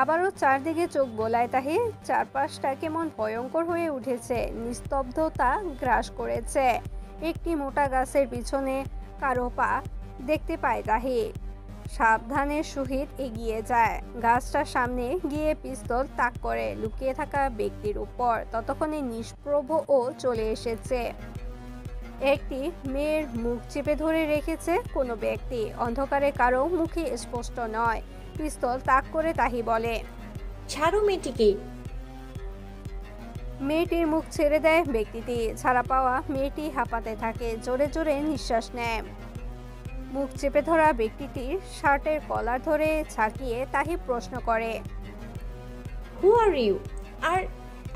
[SPEAKER 3] আবারও চারদিকে চোখ বোলায় তাহি। চারপাশটা কেমন ভয়ঙ্কর হয়ে উঠেছে, নিস্তব্ধতা গ্রাস করেছে। একটি মোটা গাছের পিছনে কারো পা দেখতে পায় তাহি। সাবধানের সহিত এগিয়ে যায়। গাছটার সামনে গিয়ে পিস্তল তাক করে লুকিয়ে থাকা ব্যক্তির উপর। ততক্ষণে নিষ্প্রভ ও চলে এসেছে। একটি মেয়ের মুখ চেপে ধরে রেখেছে কোনো ব্যক্তি। অন্ধকারে কারো মুখে স্পষ্ট নয়। পিস্তল তাক করে তাহি বলে,
[SPEAKER 7] ছাড়ো মেয়েটিকে।
[SPEAKER 3] মেয়েটির মুখ ছেড়ে দেয় ব্যক্তিটি। ছাড়া পাওয়া মেয়েটি হাঁপাতে থাকে, জোরে জোরে নিঃশ্বাস নেয়। মুখ চেপে ধরা ব্যক্তিটির শার্টের কলার ধরে ঝাঁকিয়ে তাহি প্রশ্ন করে,
[SPEAKER 7] হু আর ইউ? আর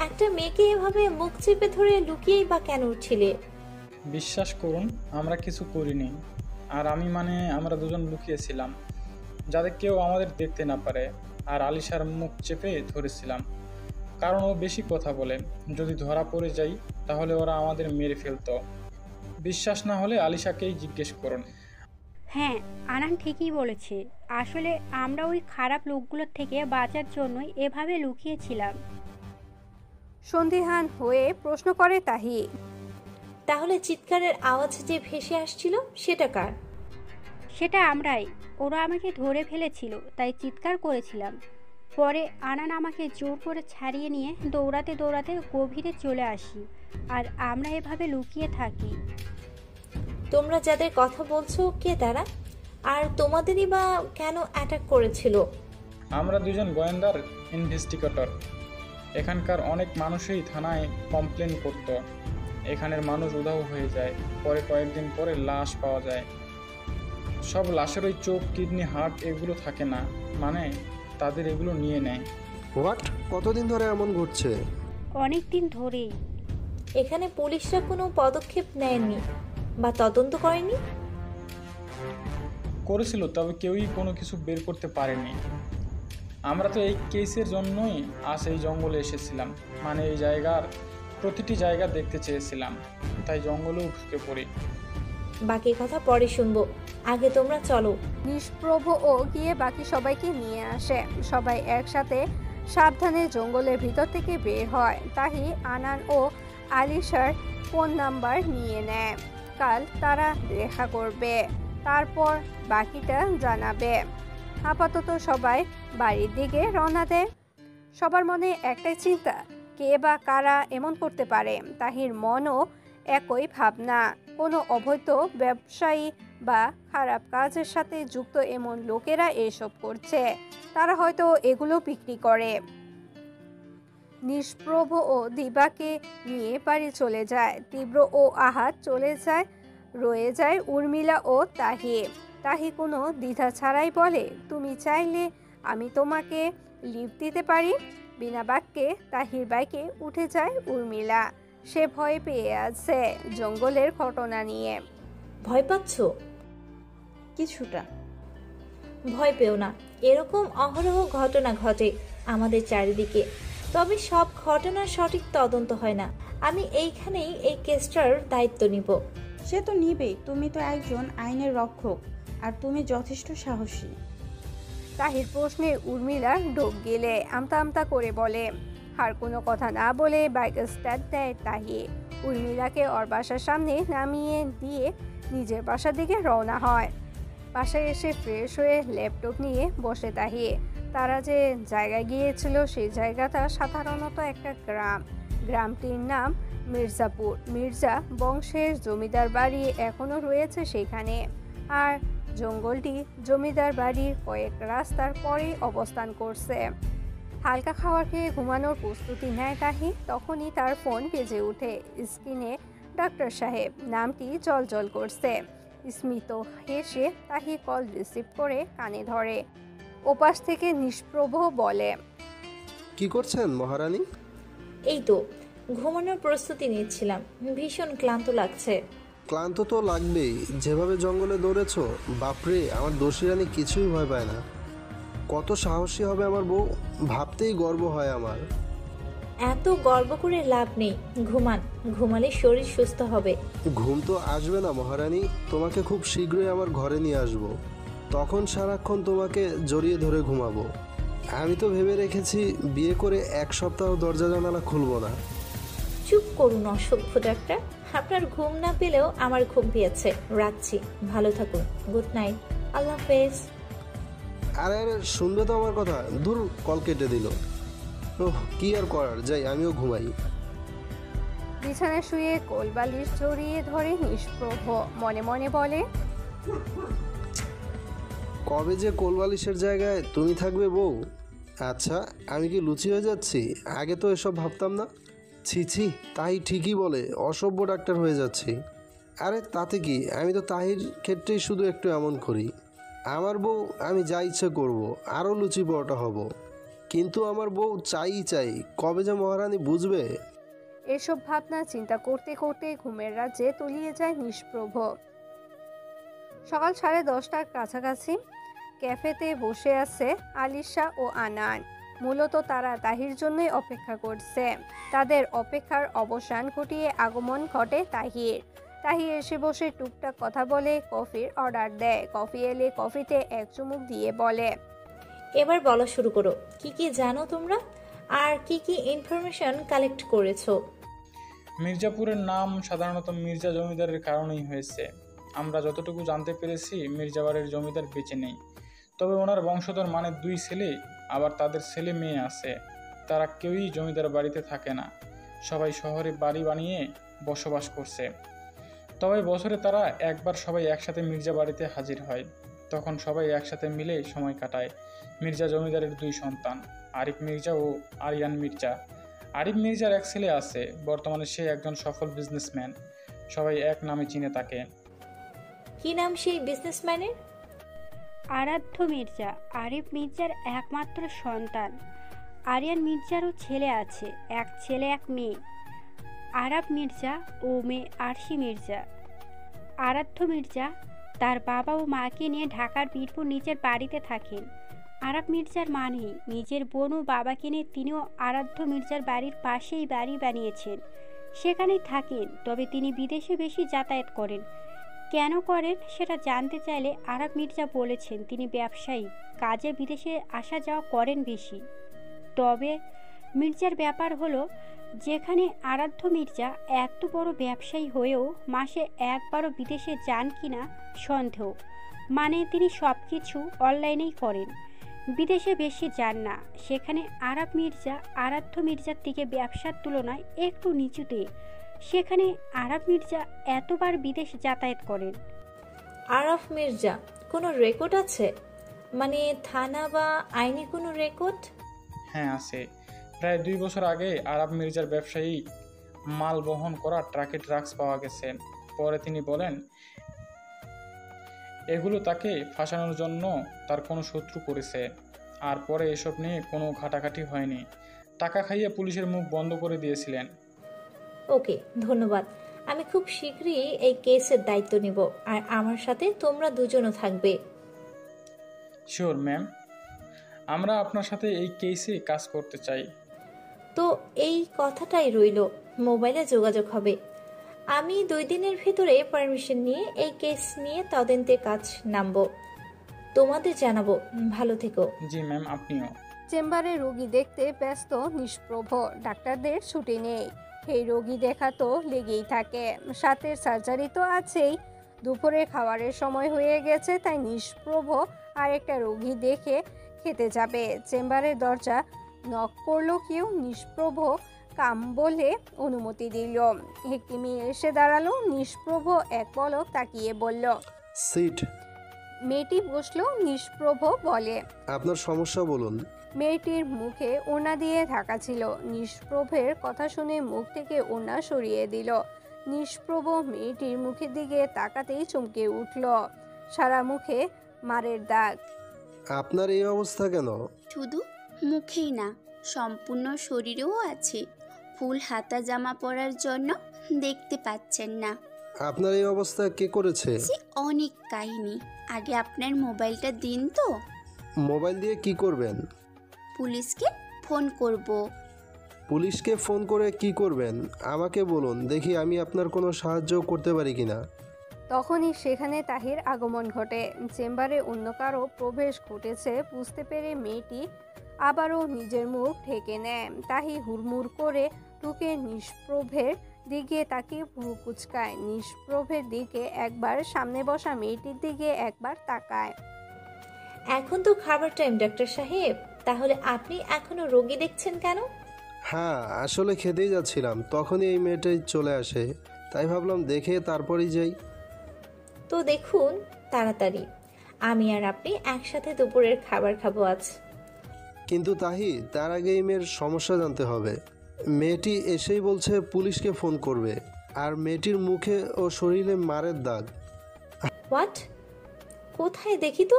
[SPEAKER 7] একটা মেয়েকে এভাবে মুখ চেপে ধরে লুকিয়েই বা কেন উঠছিলে?
[SPEAKER 9] বিশ্বাস করুন, আমরা কিছু করিনি। আর আমরা দুজন লুকিয়েছিলাম যাতে কেউ আমাদের দেখতে না পারে। আর আলিশার মুখ চেপে ধরেছিলাম, কারণ ও বেশি কথা বলে। যদি ধরা পড়ে যাই তাহলে ওরা আমাদের মেরে ফেলতো। বিশ্বাস না হলে আলিশাকেই জিজ্ঞেস করুন।
[SPEAKER 10] হ্যাঁ, আনান ঠিকই বলেছে। আসলে আমরা ওই খারাপ লোকগুলোর থেকে বাঁচার জন্যই এভাবে লুকিয়েছিলাম।
[SPEAKER 3] সন্দিহান হয়ে প্রশ্ন করে তাহি।
[SPEAKER 7] তাহলে চিৎকারের আওয়াজ যে ভেসে আসছিল সেটা কার?
[SPEAKER 10] সেটা আমরাই। ওরা আমাকে ধরে ফেলেছিল, তাই চিৎকার করেছিলাম। পরে আনান আমাকে জোর করে ছাড়িয়ে নিয়ে দৌড়াতে দৌড়াতে গভীরে চলে আসি, আর আমরা এভাবে লুকিয়ে থাকি।
[SPEAKER 7] তোমরা যাদের কথা বলছো কে তারা? আর তোমাদেরই বা কেন অ্যাটাক করেছিল?
[SPEAKER 9] আমরা দুজন গোয়েন্দার ইনভেস্টিগেটর। এখানকার অনেক মানুষই থানায় কমপ্লেন করতো এখানের মানুষ উধাও হয়ে যায়, পরে কয়েকদিন পরে লাশ পাওয়া যায়। সব লাশের ওই চোখ, কিডনি, হার্ট এগুলো থাকে না, মানে তাদের এগুলো নিয়ে নেয়।
[SPEAKER 8] হোয়াট? কতদিন ধরে এমন ঘটছে?
[SPEAKER 10] অনেক দিন ধরেই।
[SPEAKER 7] এখানে পুলিশরা কোনো পদক্ষেপ নেয়নি বা তদন্ত করেনি?
[SPEAKER 9] করেছিল, তবে কেউই কোনো কিছু বের করতে পারেনি। আমরা তো এই কেসের জন্যই আজ এই জঙ্গলে এসেছিলাম, মানে এই জায়গার প্রতিটি জায়গা দেখতে চেয়েছিলাম, তাই জঙ্গলেও ঢুকে পড়ি।
[SPEAKER 7] বাকি কথা পরে শুনবো, আগে তোমরা চলো।
[SPEAKER 3] নিষ্প্রভ ও গিয়ে বাকি সবাইকে নিয়ে আসে। সবাই একসাথে সাবধানে জঙ্গলের ভিতর থেকে বের হয়। তাহি আনান ও আলিশার ফোন নাম্বার নিয়ে নেয়। কাল তারা দেখা করবে, তারপর বাকিটা জানাবে। আপাতত সবাই বাড়ির দিকে রওনা দেয়। সবার মনে একটাই চিন্তা, কে বা কারা এমন করতে পারে। তাহির মনও একই ভাবনা, কোনো অবৈধ ব্যবসায়ী বা খারাপ কাজের সাথে যুক্ত এমন লোকেরা এসব করছে। তারা হয়তো এগুলো বিক্রি করে। নিষ্প্রভ ও দিবাকে নিয়ে বাড়ি চলে যায়। তীব্র ও আহাত চলে যায়। রয়ে যায় উর্মিলা ও তাহি। তাহি কোনো দ্বিধা ছাড়াই বলে, তুমি চাইলে আমি তোমাকে লিফট দিতে পারি। বিনা বাক্যে তাহির বাইকে উঠে যায় উর্মিলা। সে ভয় পেয়ে আছে জঙ্গলের ঘটনা নিয়ে।
[SPEAKER 7] ভয় পাচ্ছ?
[SPEAKER 11] কিছুটা।
[SPEAKER 7] ভয় পেও না, এরকম অহরহ ঘটনা ঘটে আমাদের চারিদিকে, তবে সব ঘটনার সঠিক তদন্ত হয় না। আমি এইখানেই এই কেসটার দায়িত্ব নিব।
[SPEAKER 11] সে তো নিবেই, তুমি তো একজন আইনের রক্ষক, আর তুমি যথেষ্ট সাহসী।
[SPEAKER 3] তাহির প্রশ্নে উর্মিলা ঢোক গেলে আমতা আমতা করে বলে। আর কোনো কথা না বলে বাইক স্টার্ট দেয় তাহি। উর্মিলাকে ওর বাসার সামনে নামিয়ে দিয়ে নিজের বাসার দিকে রওনা হয়। বাসায় এসে ফ্রেশ হয়ে ল্যাপটপ নিয়ে বসে তাহি। তারা যে জায়গায় গিয়েছিল সেই জায়গাটা সাধারণত একটা গ্রামটির নাম মির্জাপুর। মির্জা বংশের জমিদার বাড়ি এখনো রয়েছে সেখানে, আর জঙ্গলটি জমিদার বাড়ির কয়েক রাস্তার পরেই অবস্থান করছে। হালকা খাবার খেয়ে ঘুমানোর প্রস্তুতি নেয় তাহি, তখনই তার ফোন বেজে ওঠে। স্ক্রিনে ডাক্তার সাহেব নামটি জলজল করছে। স্মিত হেসে তাহি কল রিসিভ করে কানে ধরে। ওপাশ থেকে নিষ্প্রভ বলে,
[SPEAKER 8] কি করছেন মহারানী?
[SPEAKER 7] এই তো ঘুমানোর প্রস্তুতি নিচ্ছিলাম, ভীষণ ক্লান্ত লাগছে।
[SPEAKER 8] ক্লান্ত তো লাগবেই, যেভাবে জঙ্গলে দৌড়েছো, বাপরে, আমার দোষী রানী কিছুই ভয় পায় না। কত সাহসী হবে আমার বউ, ভাবতেই গর্ব হয় আমার।
[SPEAKER 7] এত গর্ব করে লাভ নেই, ঘুমান, ঘুমালে শরীর সুস্থ হবে।
[SPEAKER 8] ঘুম তো আসবে না মহারানী, তোমাকে খুব শীঘ্রই আমার ঘরে নিয়ে আসব। তখন সারাক্ষণ তোমাকে জড়িয়ে ধরে ঘুমাবো। আমি তো ভেবে রেখেছি বিয়ে করে 1 সপ্তাহ দরজা জানালা খুলবো না।
[SPEAKER 7] চুপ করুন অসভ্য ডাক্তার, আপনার ঘুম না পেলেও আমার ঘুম পেয়েছে। রাখছি, ভালো থাকুন, গুড নাইট, আল্লাহ হাফেজ।
[SPEAKER 8] আরে আরে, শুনবে তো আমার কথা? দূর, কল কেটে দিল। ওহ, কি আর করার, যাই আমিও ঘুমাই।
[SPEAKER 3] বিছানায় শুয়ে কোলবালিশ জড়িয়ে ধরে নিষ্প্রভ মনে মনে বলে,
[SPEAKER 8] কবে যে কোলবালিশের জায়গায় তুমি থাকবে বউ? আচ্ছা, আমি কি লুচি হয়ে যাচ্ছি? আগে তো এসব ভাবতাম না। ছি ছি, তাই ঠিকই বলে, অসভ্য ডাক্তার হয়ে যাচ্ছি। আরে তাতে কি, আমি তো তাহির ক্ষেত্রেই শুধু একটু এমন করি। আমার বউ, আমি যা ইচ্ছে করব, আরও লুচি পরোটা হব। কিন্তু আমার বউ চাই, কবে যে মহারানী বুঝবে?
[SPEAKER 3] এসব ভাবনা চিন্তা করতে করতে ঘুমের রাজ্যে তলিয়ে যায় নিষ্প্রভ। সকাল 10:30টার কাছাকাছি ক্যাফেতে বসে আছে আলিশা ও আনান। মূলত তারা তাহির জন্যই অপেক্ষা করছে। তাদের অপেক্ষার অবসান ঘটিয়ে আগমন ঘটে তাহির। তাহি এসে বসে টুকটাক কথা বলে কফির অর্ডার দেয়। কফি এলে কফিতে এক চুমুক দিয়ে বলে,
[SPEAKER 7] এবার বলা শুরু করো, কি কি জানো তোমরা, আর কি কি ইনফরমেশন কালেক্ট করেছো?
[SPEAKER 9] মির্জাপুরের নাম সাধারণত মির্জা জমিদারের কারণেই হয়েছে। আমরা যতটুকু জানতে পেরেছি, মির্জাবাড়ির জমিদার বেঁচে নেই, তবে ওনার বংশধর মানে 2 ছেলে, আবার তাদের ছেলে মেয়ে আছে। তারা কেউই জমিদার বাড়িতে থাকে না, সবাই শহরে বাড়ি বানিয়ে বসবাস করছে। তবে বছরে তারা একবার সবাই একসাথে মির্জা বাড়িতে হাজির হয়, তখন সবাই একসাথে মিলে সময় কাটায়। মির্জা জমিদারের 2 সন্তান, আরিফ মির্জা ও আরিয়ান মির্জা। আরিফ মির্জার এক ছেলে আছে, বর্তমানে সে একজন সফল বিজনেসম্যান, সবাই এক নামে চিনে তাকে।
[SPEAKER 7] কি নাম সেই বিজনেসম্যানের?
[SPEAKER 10] আরাধ্য মির্জা, আরিফ মির্জার একমাত্র সন্তান। আরিয়ান মির্জারও ছেলে আছে, এক ছেলে এক মেয়ে, আরাব মির্জা ও মেয়ে আরশি মির্জা। আরাধ্য মির্জা তার বাবা ও মাকে নিয়ে ঢাকার বীরপুর নিজের বাড়িতে থাকেন। আরাব মির্জার মা নেই, নিজের বোন ও বাবাকে নিয়ে তিনিও আরাধ্য মির্জার বাড়ির পাশেই বাড়ি বানিয়েছেন, সেখানেই থাকেন। তবে তিনি বিদেশে বেশি যাতায়াত করেন। কেন করেন সেটা জানতে চাইলে আরাব মির্জা বলেছেন তিনি ব্যবসায়ী, কাজে বিদেশে আসা যাওয়া করেন বেশি। তবে মির্জার ব্যাপার হলো, যেখানে আরাধ্য মির্জা এত বড় ব্যবসায়ী হয়েও মাসে একবারও বিদেশে যান কিনা সন্দেহ। মানে তিনি সব কিছু অনলাইনেই করেন, বিদেশে বেশি যান না। সেখানে আরাব মির্জা আরাধ্য মির্জার থেকে ব্যবসার তুলনায় একটু নিচুতে, সেখানে আরাব মির্জা এতবার বিদেশ যাতায়াত করেন।
[SPEAKER 7] আরাফ মির্জা কোনো রেকর্ড আছে, মানে থানা বা আইনি কোনো রেকর্ড?
[SPEAKER 9] হ্যাঁ আছে। প্রায় 2 বছর আগে আরাব মির্জার ব্যবসায়ী মাল বহন করা ট্রাকে ড্রাগস পাওয়া গেছে। পরে তিনি বলেন এগুলো তাকে ফাঁসানোর জন্য তার কোনো শত্রু করেছে। আর পরে এসব নিয়ে কোনো ঘাটাঘাটি হয়নি, টাকা খাইয়ে পুলিশের মুখ বন্ধ করে দিয়েছিলেন।
[SPEAKER 7] ওকে, ধন্যবাদ। আমি খুব শীঘ্রই এই কেসের দায়িত্ব নিব, আর আমার সাথে তোমরা দুজনও থাকবে।
[SPEAKER 9] শিওর ম্যাম, আমরা আপনার সাথে এই কেসে কাজ করতে চাই।
[SPEAKER 7] তো এই কথাটাই রইল, মোবাইলে যোগাযোগ হবে। আমি 2 দিনের ভিতরে পারমিশন নিয়ে এই কেস নিয়ে তদন্তে কাজ নামবো, তোমাদের জানাবো। ভালো থেকো।
[SPEAKER 9] জি ম্যাম, আপনিও।
[SPEAKER 3] চেম্বারে রোগী দেখতে ব্যস্ত নিষ্প্রভ। ডাক্তারদের ছুটি নেই, এই রোগী দেখা তো লেগেই থাকে, সাথে সার্জারি তো আছেই। দুপুরে খাবারের সময় হয়ে গেছে, তাই নিষ্প্রভ আরেকটা রোগী দেখে খেতে যাবে। চেম্বারের দরজা নক করলো কেউ। নিষ্প্রভ কাম বলে অনুমতি দিল। একটি মেয়ে এসে দাঁড়ালো। নিষ্প্রভ এক পলক তাকিয়ে বলল,
[SPEAKER 8] সিট।
[SPEAKER 3] মেয়েটি বসলো। নিষ্প্রভ বলে,
[SPEAKER 8] আপনার সমস্যা বলুন।
[SPEAKER 3] মেয়েটির মুখে ওড়না দিয়ে ঢাকা ছিল। নিষ্প্রভের কথা শুনে মুখ থেকে ওড়না সরিয়ে দিল। নিষ্প্রভ মেয়েটির মুখের দিকে তাকাতেই চমকে উঠল। সারা মুখে মারের দাগ।
[SPEAKER 8] আপনার এই অবস্থা কেন?
[SPEAKER 12] শুধু মুখেই না, সম্পূর্ণ শরীরেও আছে। ফুল হাতা জামা পরার জন্য দেখতে পাচ্ছেন না।
[SPEAKER 8] আপনার এই অবস্থা কে করেছে?
[SPEAKER 12] সে অনেক কাহিনী। আগে আপনার মোবাইলটা দিন তো।
[SPEAKER 8] মোবাইল দিয়ে কি করবেন?
[SPEAKER 12] পুলিশকে ফোন করব।
[SPEAKER 8] পুলিশকে ফোন করে কি করবেন আমাকে বলুন, দেখি আমি আপনার কোনো সাহায্য করতে পারি কিনা।
[SPEAKER 3] তখনই সেখানে তাহির আগমন ঘটে। চেম্বারে অন্য কারো প্রবেশ ঘটেছে বুঝতে পেরে মেয়েটি আবারও নিজের মুখ ঢেকে নেয়। তাহি হুড়মুড় করে ঢুকে নিষ্প্রভের দিকে তাকিয়ে ভুরু কুচকায়। নিষ্প্রভের দিকে একবার, সামনে বসা মেয়েটির দিকে একবার তাকায়।
[SPEAKER 7] এখন তো খাবার টাইম ডাক্তার সাহেব, তাহলে আপনি এখনো রোগী দেখছেন কেন?
[SPEAKER 8] হ্যাঁ, আসলে খেতেই যাচ্ছিলাম, তখনই এই মেয়েটাই চলে আসে, তাই ভাবলাম দেখে তারপরেই যাই।
[SPEAKER 7] তো দেখুন তাড়াতাড়ি, আমি আর আপনি একসাথে দুপুরের খাবার খাবো আজ।
[SPEAKER 8] কিন্তু তাহি, তার আগে এই মেয়ের সমস্যা জানতে হবে। মেয়েটি এসেই বলছে পুলিশকে ফোন করবে, আর মেয়েটির মুখে ও শরীরে মারের দাগ।
[SPEAKER 7] হোয়াট? কোথায় দেখি তো?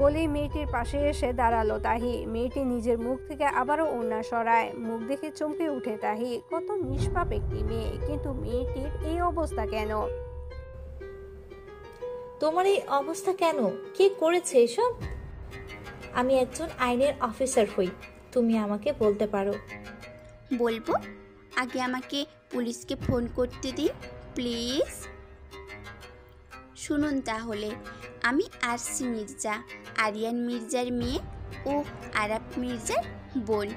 [SPEAKER 3] বলেই মেয়েটির পাশে এসে দাঁড়ালো তাহি। মেয়েটি নিজের মুখ থেকে আবারও ওড়না সরায়। মুখ দেখে চমকে উঠে তাহি। কত নিষ্পাপ একটি মেয়ে, কিন্তু মেয়েটির এই অবস্থা কেন?
[SPEAKER 7] তোমার এই অবস্থা কেন? কে করেছে এসব? আমি একজন আইনের অফিসার হই, তুমি আমাকে বলতে পারো।
[SPEAKER 12] বলবো? আগে আমাকে পুলিশকে ফোন করতে দিন প্লিজ। শুনুন তাহলে, আমি আরসি মির্জা, আরিয়ান মির্জার মেয়ে ও আরাফ মির্জার বোন।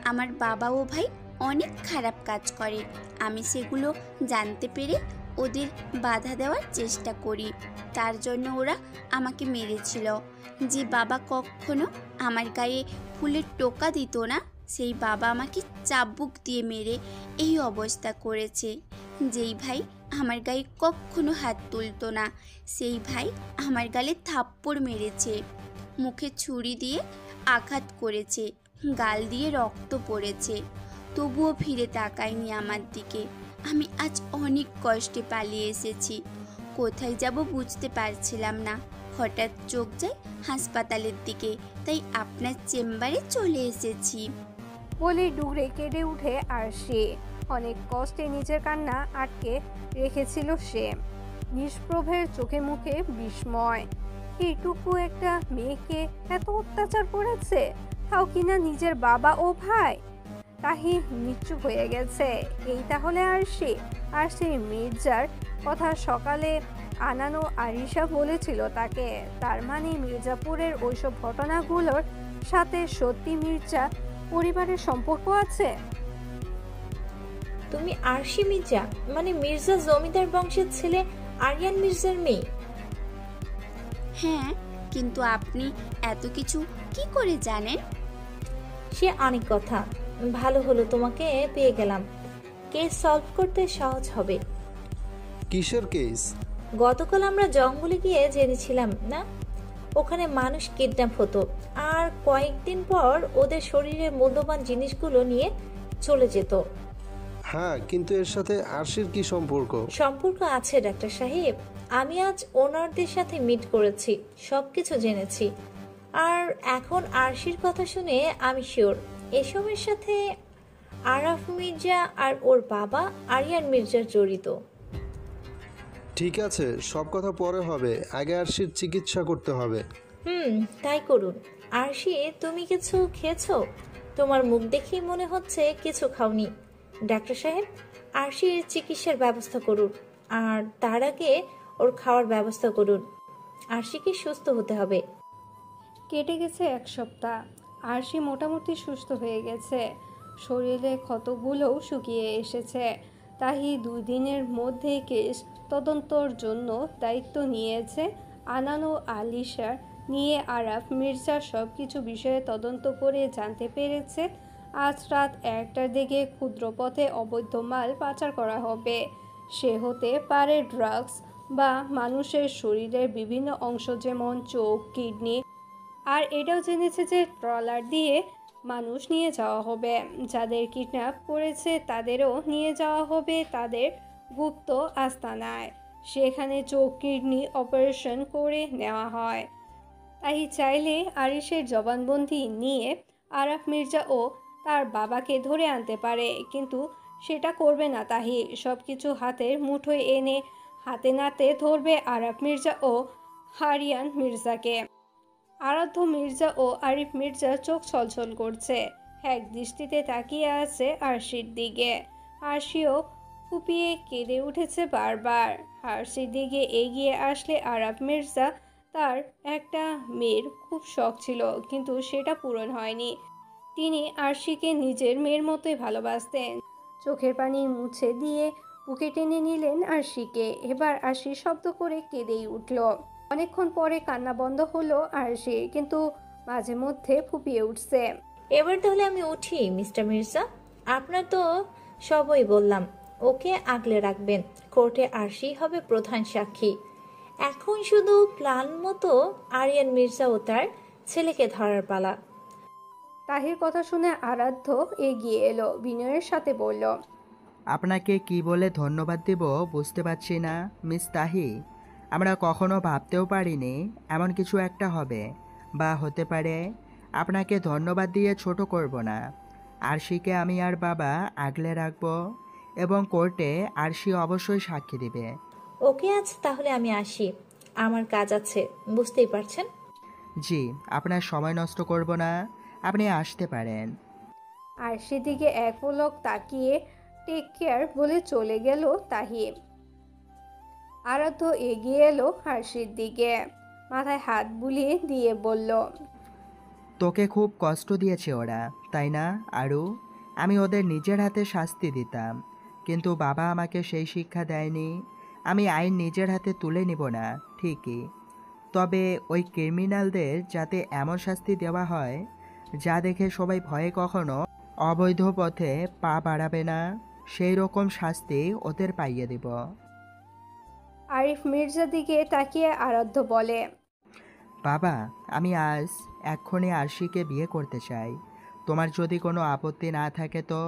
[SPEAKER 12] আমার বাবা ও ভাই অনেক খারাপ কাজ করে। আমি সেগুলো জানতে পেরে ওদের বাধা দেওয়ার চেষ্টা করি। তার জন্য ওরা আমাকে মেরেছিল। যে বাবা কখনো আমার গায়ে ফুলের টোকা দিত না, সেই বাবা আমাকে চাবুক দিয়ে মেরে এই অবস্থা করেছে। যেই ভাই আমার গায়ে কখনো হাত তুলতো না, সেই ভাই আমার গালে থাপ্পড় মেরেছে, মুখে ছুরি দিয়ে আঘাত করেছে, গাল দিয়ে রক্ত পড়েছে, তবুও ফিরে তাকায়নি আমার দিকে। আমি আজ অনেক কষ্টে পালিয়ে এসেছি। কোথায় যাব বুঝতে পারছিলাম না। হঠাৎ চোখ যায় হাসপাতালের দিকে, তাই আপনার চেম্বারে চলে এসেছি।
[SPEAKER 3] বলে ডুগরে কেঁদে উঠে আর সে অনেক কষ্টে নিজের কান্না আটকে রেখেছিল সে। নিষ্প্রভের চোখে মুখে বিস্ময়। এইটুকু একটা মেয়েকে এত অত্যাচার করেছে, তাও কিনা নিজের বাবা ও ভাই। তাহি নিশ্চুপ হয়ে গেছে। এই তাহলে আরশি মির্জার কথা সকালে আনান ও আরিশা বলেছিল তাকে। তার মানে মির্জাপুরের ওইসব ঘটনাগুলোর সাথে সত্যি মির্জা পরিবারের সম্পর্ক আছে।
[SPEAKER 7] তুমি আরশি মির্জা মানে মির্জা জমিদার বংশের ছেলে আরিয়ান মির্জার মেয়ে?
[SPEAKER 12] হ্যাঁ, কিন্তু আপনি এত কিছু কি করে জানেন?
[SPEAKER 7] সে অনেক কথা। ভালো হলো তোমাকে পেয়ে গেলাম, কেস সলভ করতে সহজ হবে।
[SPEAKER 8] কিসের কেস?
[SPEAKER 7] গতকাল আমরা জঙ্গলে গিয়ে জেনেছিলাম না, ওখানে মানুষ কিডন্যাপ হতো, আর কয়েকদিন পর ওদের শরীরের মূল্যবান জিনিসগুলো নিয়ে চলে যেত।
[SPEAKER 8] হ্যাঁ, কিন্তু এর সাথে আরশির কি সম্পর্ক?
[SPEAKER 7] সম্পর্ক আছে ডাক্তার সাহেব। আমি আজ ওনারদের সাথে মিট করেছি, সবকিছু জেনেছি। আর এখন আরশির কথা শুনে আমি শিওর এসবের সাথে আরাফ মির্জা আর ওর বাবা আরিয়ান মির্জা জড়িত।
[SPEAKER 8] ঠিক আছে, সব কথা পরে হবে, আগে আরশির চিকিৎসা করতে হবে।
[SPEAKER 7] তাই করুন। আরশি, তুমি কিছু খেয়েছো? তোমার মুখ দেখেই মনে হচ্ছে কিছু খাওনি। ডাক্তার সাহেব, আরশির চিকিৎসার ব্যবস্থা করুন, আর তার আগে ওর খাওয়ার ব্যবস্থা করুন। আরশিকে সুস্থ হতে হবে।
[SPEAKER 3] কেটে গেছে 1 সপ্তাহ। আরশি মোটামুটি সুস্থ হয়ে গেছে। শরীরে ক্ষতগুলোও শুকিয়ে এসেছে। তাহি 2 দিনের মধ্যে কেস তদন্তর জন্য দায়িত্ব নিয়েছে। আনান ও আলিশার নিয়ে আরাফ মির্জা সব কিছু বিষয়ে তদন্ত করে জানতে পেরেছে আজ রাত 1টার দিকে ক্ষুদ্র পথে অবৈধ মাল পাচার করা হবে। সে হতে পারে ড্রাগস বা মানুষের শরীরের বিভিন্ন অংশ যেমন চোখ, কিডনি। আর এটাও জেনেছে যে ট্রলার দিয়ে মানুষ নিয়ে যাওয়া হবে। যাদের কিডন্যাপ করেছে তাদেরও নিয়ে যাওয়া হবে তাদের গুপ্ত আস্তানায়। সেখানে চোখ, কিডনি অপারেশন করে নেওয়া হয়। তাই চাইলে আরিশের জবানবন্দি নিয়ে আরাফ মির্জা ও তার বাবাকে ধরে আনতে পারে, কিন্তু সেটা করবে না তাহি। সব কিছু হাতের মুঠোয় এনে হাতে নাতে ধরবে আরাফ মির্জা ও হারিয়ান মির্জাকে। আরাধ্য মির্জা ও আরিফ মির্জা চোখ ছলছল করছে, এক দৃষ্টিতে তাকিয়ে আছে আরশির দিকে। আরশিও ফুপিয়ে কেঁদে উঠেছে বারবার। আরশির দিকে এগিয়ে আসলে আরাফ মির্জা তার একটা মেয়ের খুব শখ ছিল, কিন্তু সেটা পূরণ হয়নি। তিনি আরশিকে নিজের মেয়ের মতোই ভালোবাসতেন। চোখের পানি মুছে দিয়ে বুকে টেনে নিলেন আরশিকে। এবার আরশি শব্দ করে কেঁদেই উঠল। অনেকক্ষণ পরে কান্না বন্ধ হলো আরশির, কিন্তু মাঝে মধ্যে ফুপিয়ে উঠছে।
[SPEAKER 7] এবার তাহলে আমি উঠি মিস্টার মির্জা। আপনার তো সবই বললাম, ওকে আগলে রাখবেন। কোর্টে আরশি হবে প্রধান সাক্ষী। এখন শুধু প্ল্যান মতো আরিয়ান মির্জা ও তার ছেলেকে ধরার পালা।
[SPEAKER 3] তাহির কথা শুনে আরাধ্য এগিয়ে এলো, বিনয়ের সাথে বলল,
[SPEAKER 13] আপনাকে কি বলে ধন্যবাদ দেব বুঝতে পারছি না মিস তাহি। আমরা কখনো ভাবতেও পারিনি এমন কিছু একটা হবে বা হতে পারে। আপনাকে ধন্যবাদ দিয়ে ছোট করব না। আরশিকে আমি আর বাবা আগলে রাখব এবং কোর্টে আরশি অবশ্যই সাক্ষী দিবে।
[SPEAKER 7] ওকে, আজ তাহলে আমি আসি, আমার কাজ আছে, বুঝতেই পারছেন।
[SPEAKER 13] জি, আপনার সময় নষ্ট করব না, আপনি আসতে পারেন।
[SPEAKER 3] আরশির দিকে এক পলক তাকিয়ে টেক কেয়ার বলে চলে গেল তাহি। আরাধ্য এগিয়ে এলো আরশির দিকে, মাথায় হাত বুলিয়ে দিয়ে বলল,
[SPEAKER 13] তোকে খুব কষ্ট দিয়েছে ওরা, তাই না আরু? আমি ওদের নিজের হাতে শাস্তি দিতাম, কিন্তু বাবা আমাকে সেই শিক্ষা দেয়নি। আমি আইন নিজের হাতে তুলে নিব না ঠিকই, তবে ওই ক্রিমিনালদের যাতে এমন শাস্তি দেওয়া হয় যা দেখে সবাই ভয়ে কখনো অবৈধ পথে পা বাড়াবে না, সেই রকম শাস্তি ওদের পাইয়ে দেব।
[SPEAKER 3] আরিফ মির্জা দিকে তাকিয়ে আরাধ্য বলে,
[SPEAKER 13] বাবা, আমি আজ এক্ষুনি আরশিকে বিয়ে করতে চাই, তোমার যদি কোনো আপত্তি না থাকে তো।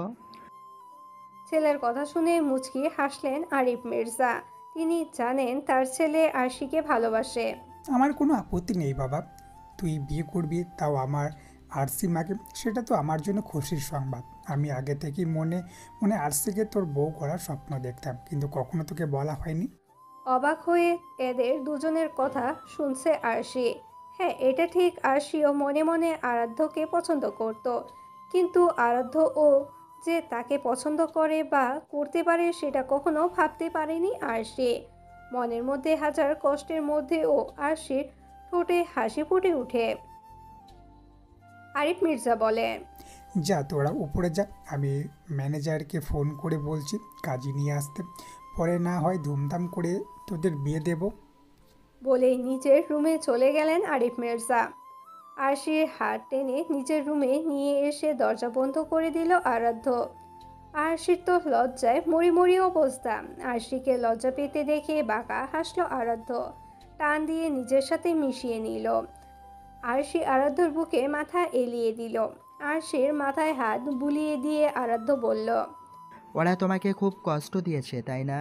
[SPEAKER 3] ছেলের কথা শুনে মুচকি হাসলেন আরিফ মির্জা। তিনি জানেন তার ছেলে আরশিকে ভালোবাসে।
[SPEAKER 14] আমার কোনো আপত্তি নেই বাবা, তুই বিয়ে করবি, তাও আমার আরসি মাকে। সেটা তো আমার জন্য খুশির সংবাদ। আমি আগে থেকেই মনে মনে আরসিকে তোর বউ করার স্বপ্ন দেখতাম, কিন্তু কখনো তোকে বলা হয়নি।
[SPEAKER 3] অবাক হয়ে এদের দুজনের কথা শুনছে আরশি। হ্যাঁ, এটা ঠিক, আরশিও মনে মনে আরাধ্যকে পছন্দ করত, কিন্তু আরাধ্য ও যে তাকে পছন্দ করে বা করতে পারে সেটা কখনো ভাবতে পারেনি আরশি। মনের মধ্যে হাজার কষ্টের মধ্যেও আরশির ঠোঁটে হাসি ফুটে উঠে। আরিফ মির্জা বলে,
[SPEAKER 14] যা তোরা উপরে যা, আমি ম্যানেজারকে ফোন করে বলছি কাজী নিয়ে আসতে, পরে না হয় ধুমধাম করে তোদের বিয়ে দেব।
[SPEAKER 3] বলেই নিজের রুমে চলে গেলেন আরিফ মির্জা। আরশির হাত টেনে নিজের রুমে নিয়ে এসে দরজা বন্ধ করে দিল আরাধ্য। আরশির তো লজ্জায় মরি মরি অবস্থা। আরশিকে লজ্জা পেতে দেখে বাঁকা হাসলো আরাধ্য, টান দিয়ে নিজের সাথে মিশিয়ে নিল। আরশি আরাধ্যর বুকে মাথা এলিয়ে দিল। আরশির মাথায় হাত বুলিয়ে দিয়ে আরাধ্য বলল,
[SPEAKER 13] ওরা তোমাকে খুব কষ্ট দিয়েছে তাই না?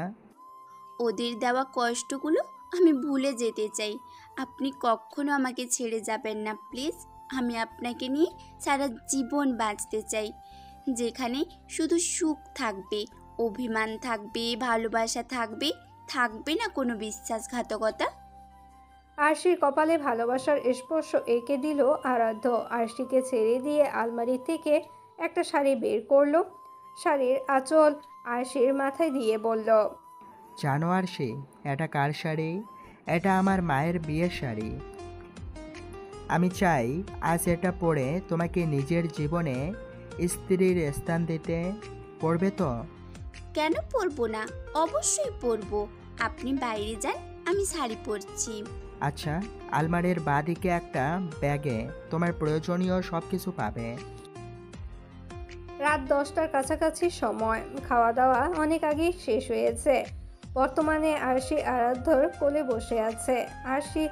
[SPEAKER 12] ওদের দেওয়া কষ্টগুলো আমি ভুলে যেতে চাই। আপনি কখনো আমাকে ছেড়ে যাবেন না প্লিজ। আমি আপনাকে নিয়ে সারা জীবন বাঁচতে চাই, যেখানে শুধু সুখ থাকবে, অভিমান থাকবে, ভালোবাসা থাকবে, থাকবে না কোনো বিশ্বাসঘাতকতা।
[SPEAKER 3] আরশির কপালে ভালোবাসার স্পর্শ এঁকে দিল আরাধ্য। আরশিকে ছেড়ে দিয়ে আলমারি থেকে একটা শাড়ি বের করলো। শাড়ির আঁচল আরশির মাথায় দিয়ে বলল,
[SPEAKER 13] জানো আরশি, এটা কার শাড়ি? এটা আমার মায়ের বিয়ের শাড়ি। আমি চাই আজ এটা পরে তোমাকে নিজের জীবনে স্ত্রীর স্থান দিতে। পড়বে তো?
[SPEAKER 12] কেন পরবো না? অবশ্যই পরবো। আপনি বাইরে যান, আমি শাড়ি পরছি।
[SPEAKER 13] আচ্ছা, আলমারির বাঁদিকে একটা ব্যাগে তোমার প্রয়োজনীয় সব কিছু পাবে।
[SPEAKER 3] রাত 10টার কাছাকাছি সময়। খাওয়া দাওয়া অনেক আগেই শেষ হয়েছে। বর্তমানে আরশি আরাধ্যর কোলে বসে আছে। আরশি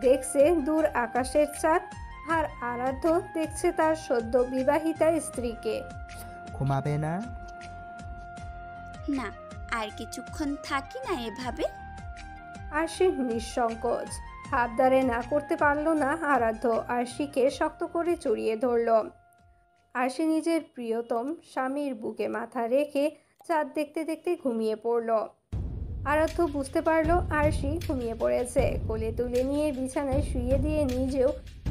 [SPEAKER 3] দেখছে দূর আকাশের চাঁদ, আর আরাধ্য দেখছে তার সদ্য বিবাহিতা স্ত্রীকে।
[SPEAKER 13] ঘুমাবে না?
[SPEAKER 12] না, আর কিছুক্ষণ থাকি না এভাবে।
[SPEAKER 3] আরশি নিঃসংকোচ। হাতদারে না করতে পারল না আরাধ্য। আরশিকে শক্ত করে জড়িয়ে ধরল। আরশি নিজের প্রিয়তম স্বামীর বুকে মাথা রেখে চাঁদ দেখতে দেখতে ঘুমিয়ে পড়ল। আরাধ্য বুঝতে পারল আরশি ঘুমিয়ে পড়েছে। কোলে তুলে নিয়ে বিছানায় শুইয়ে দিয়ে নিজেও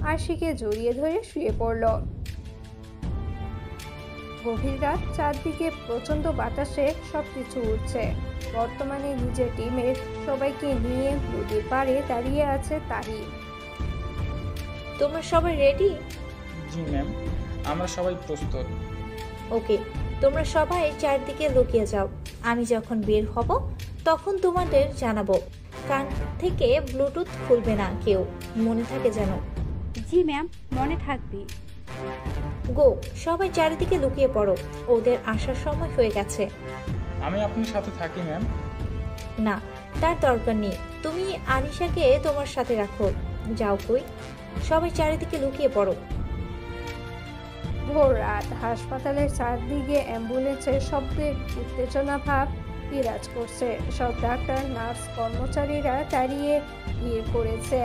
[SPEAKER 3] আরশিকে জড়িয়ে ধরে শুয়ে পড়ল। গভীর রাত, চারদিকে প্রচণ্ড বাতাসে সবকিছু উঠছে। বর্তমানে নিজের টিমের সবাইকে নিয়ে নদীর পাড়ে দাঁড়িয়ে আছে তাহি।
[SPEAKER 7] তোমরা সবাই রেডি?
[SPEAKER 9] জি ম্যাম, আমরা সবাই প্রস্তুত।
[SPEAKER 7] ওকে, তোমরা সবাই চারদিকে লুকিয়ে যাও। আমি যখন বের হব তখন তোমাদের জানাবো। কান থেকে ব্লুটুথ খুলবে না কেউ, মনে থাকে যেন।
[SPEAKER 10] জি ম্যাম, মনে থাকবে।
[SPEAKER 7] গো, সবাই চারিদিকে লুকিয়ে পড়ো, ওদের আসার সময় হয়ে গেছে।
[SPEAKER 9] আমি আপনার সাথে থাকি ম্যাম।
[SPEAKER 7] না, তার দরকার নেই। তুমি আনিশাকে তোমার সাথে রাখো। যাও কই, সবাই চারিদিকে লুকিয়ে পড়ো।
[SPEAKER 3] ভোর রাত। হাসপাতালের চারদিকে অ্যাম্বুলেন্সের শব্দে উত্তেজনা ভাব বিরাজ করছে। সব ডাক্তার, নার্স, কর্মচারীরা দাঁড়িয়ে ভিড় করেছে।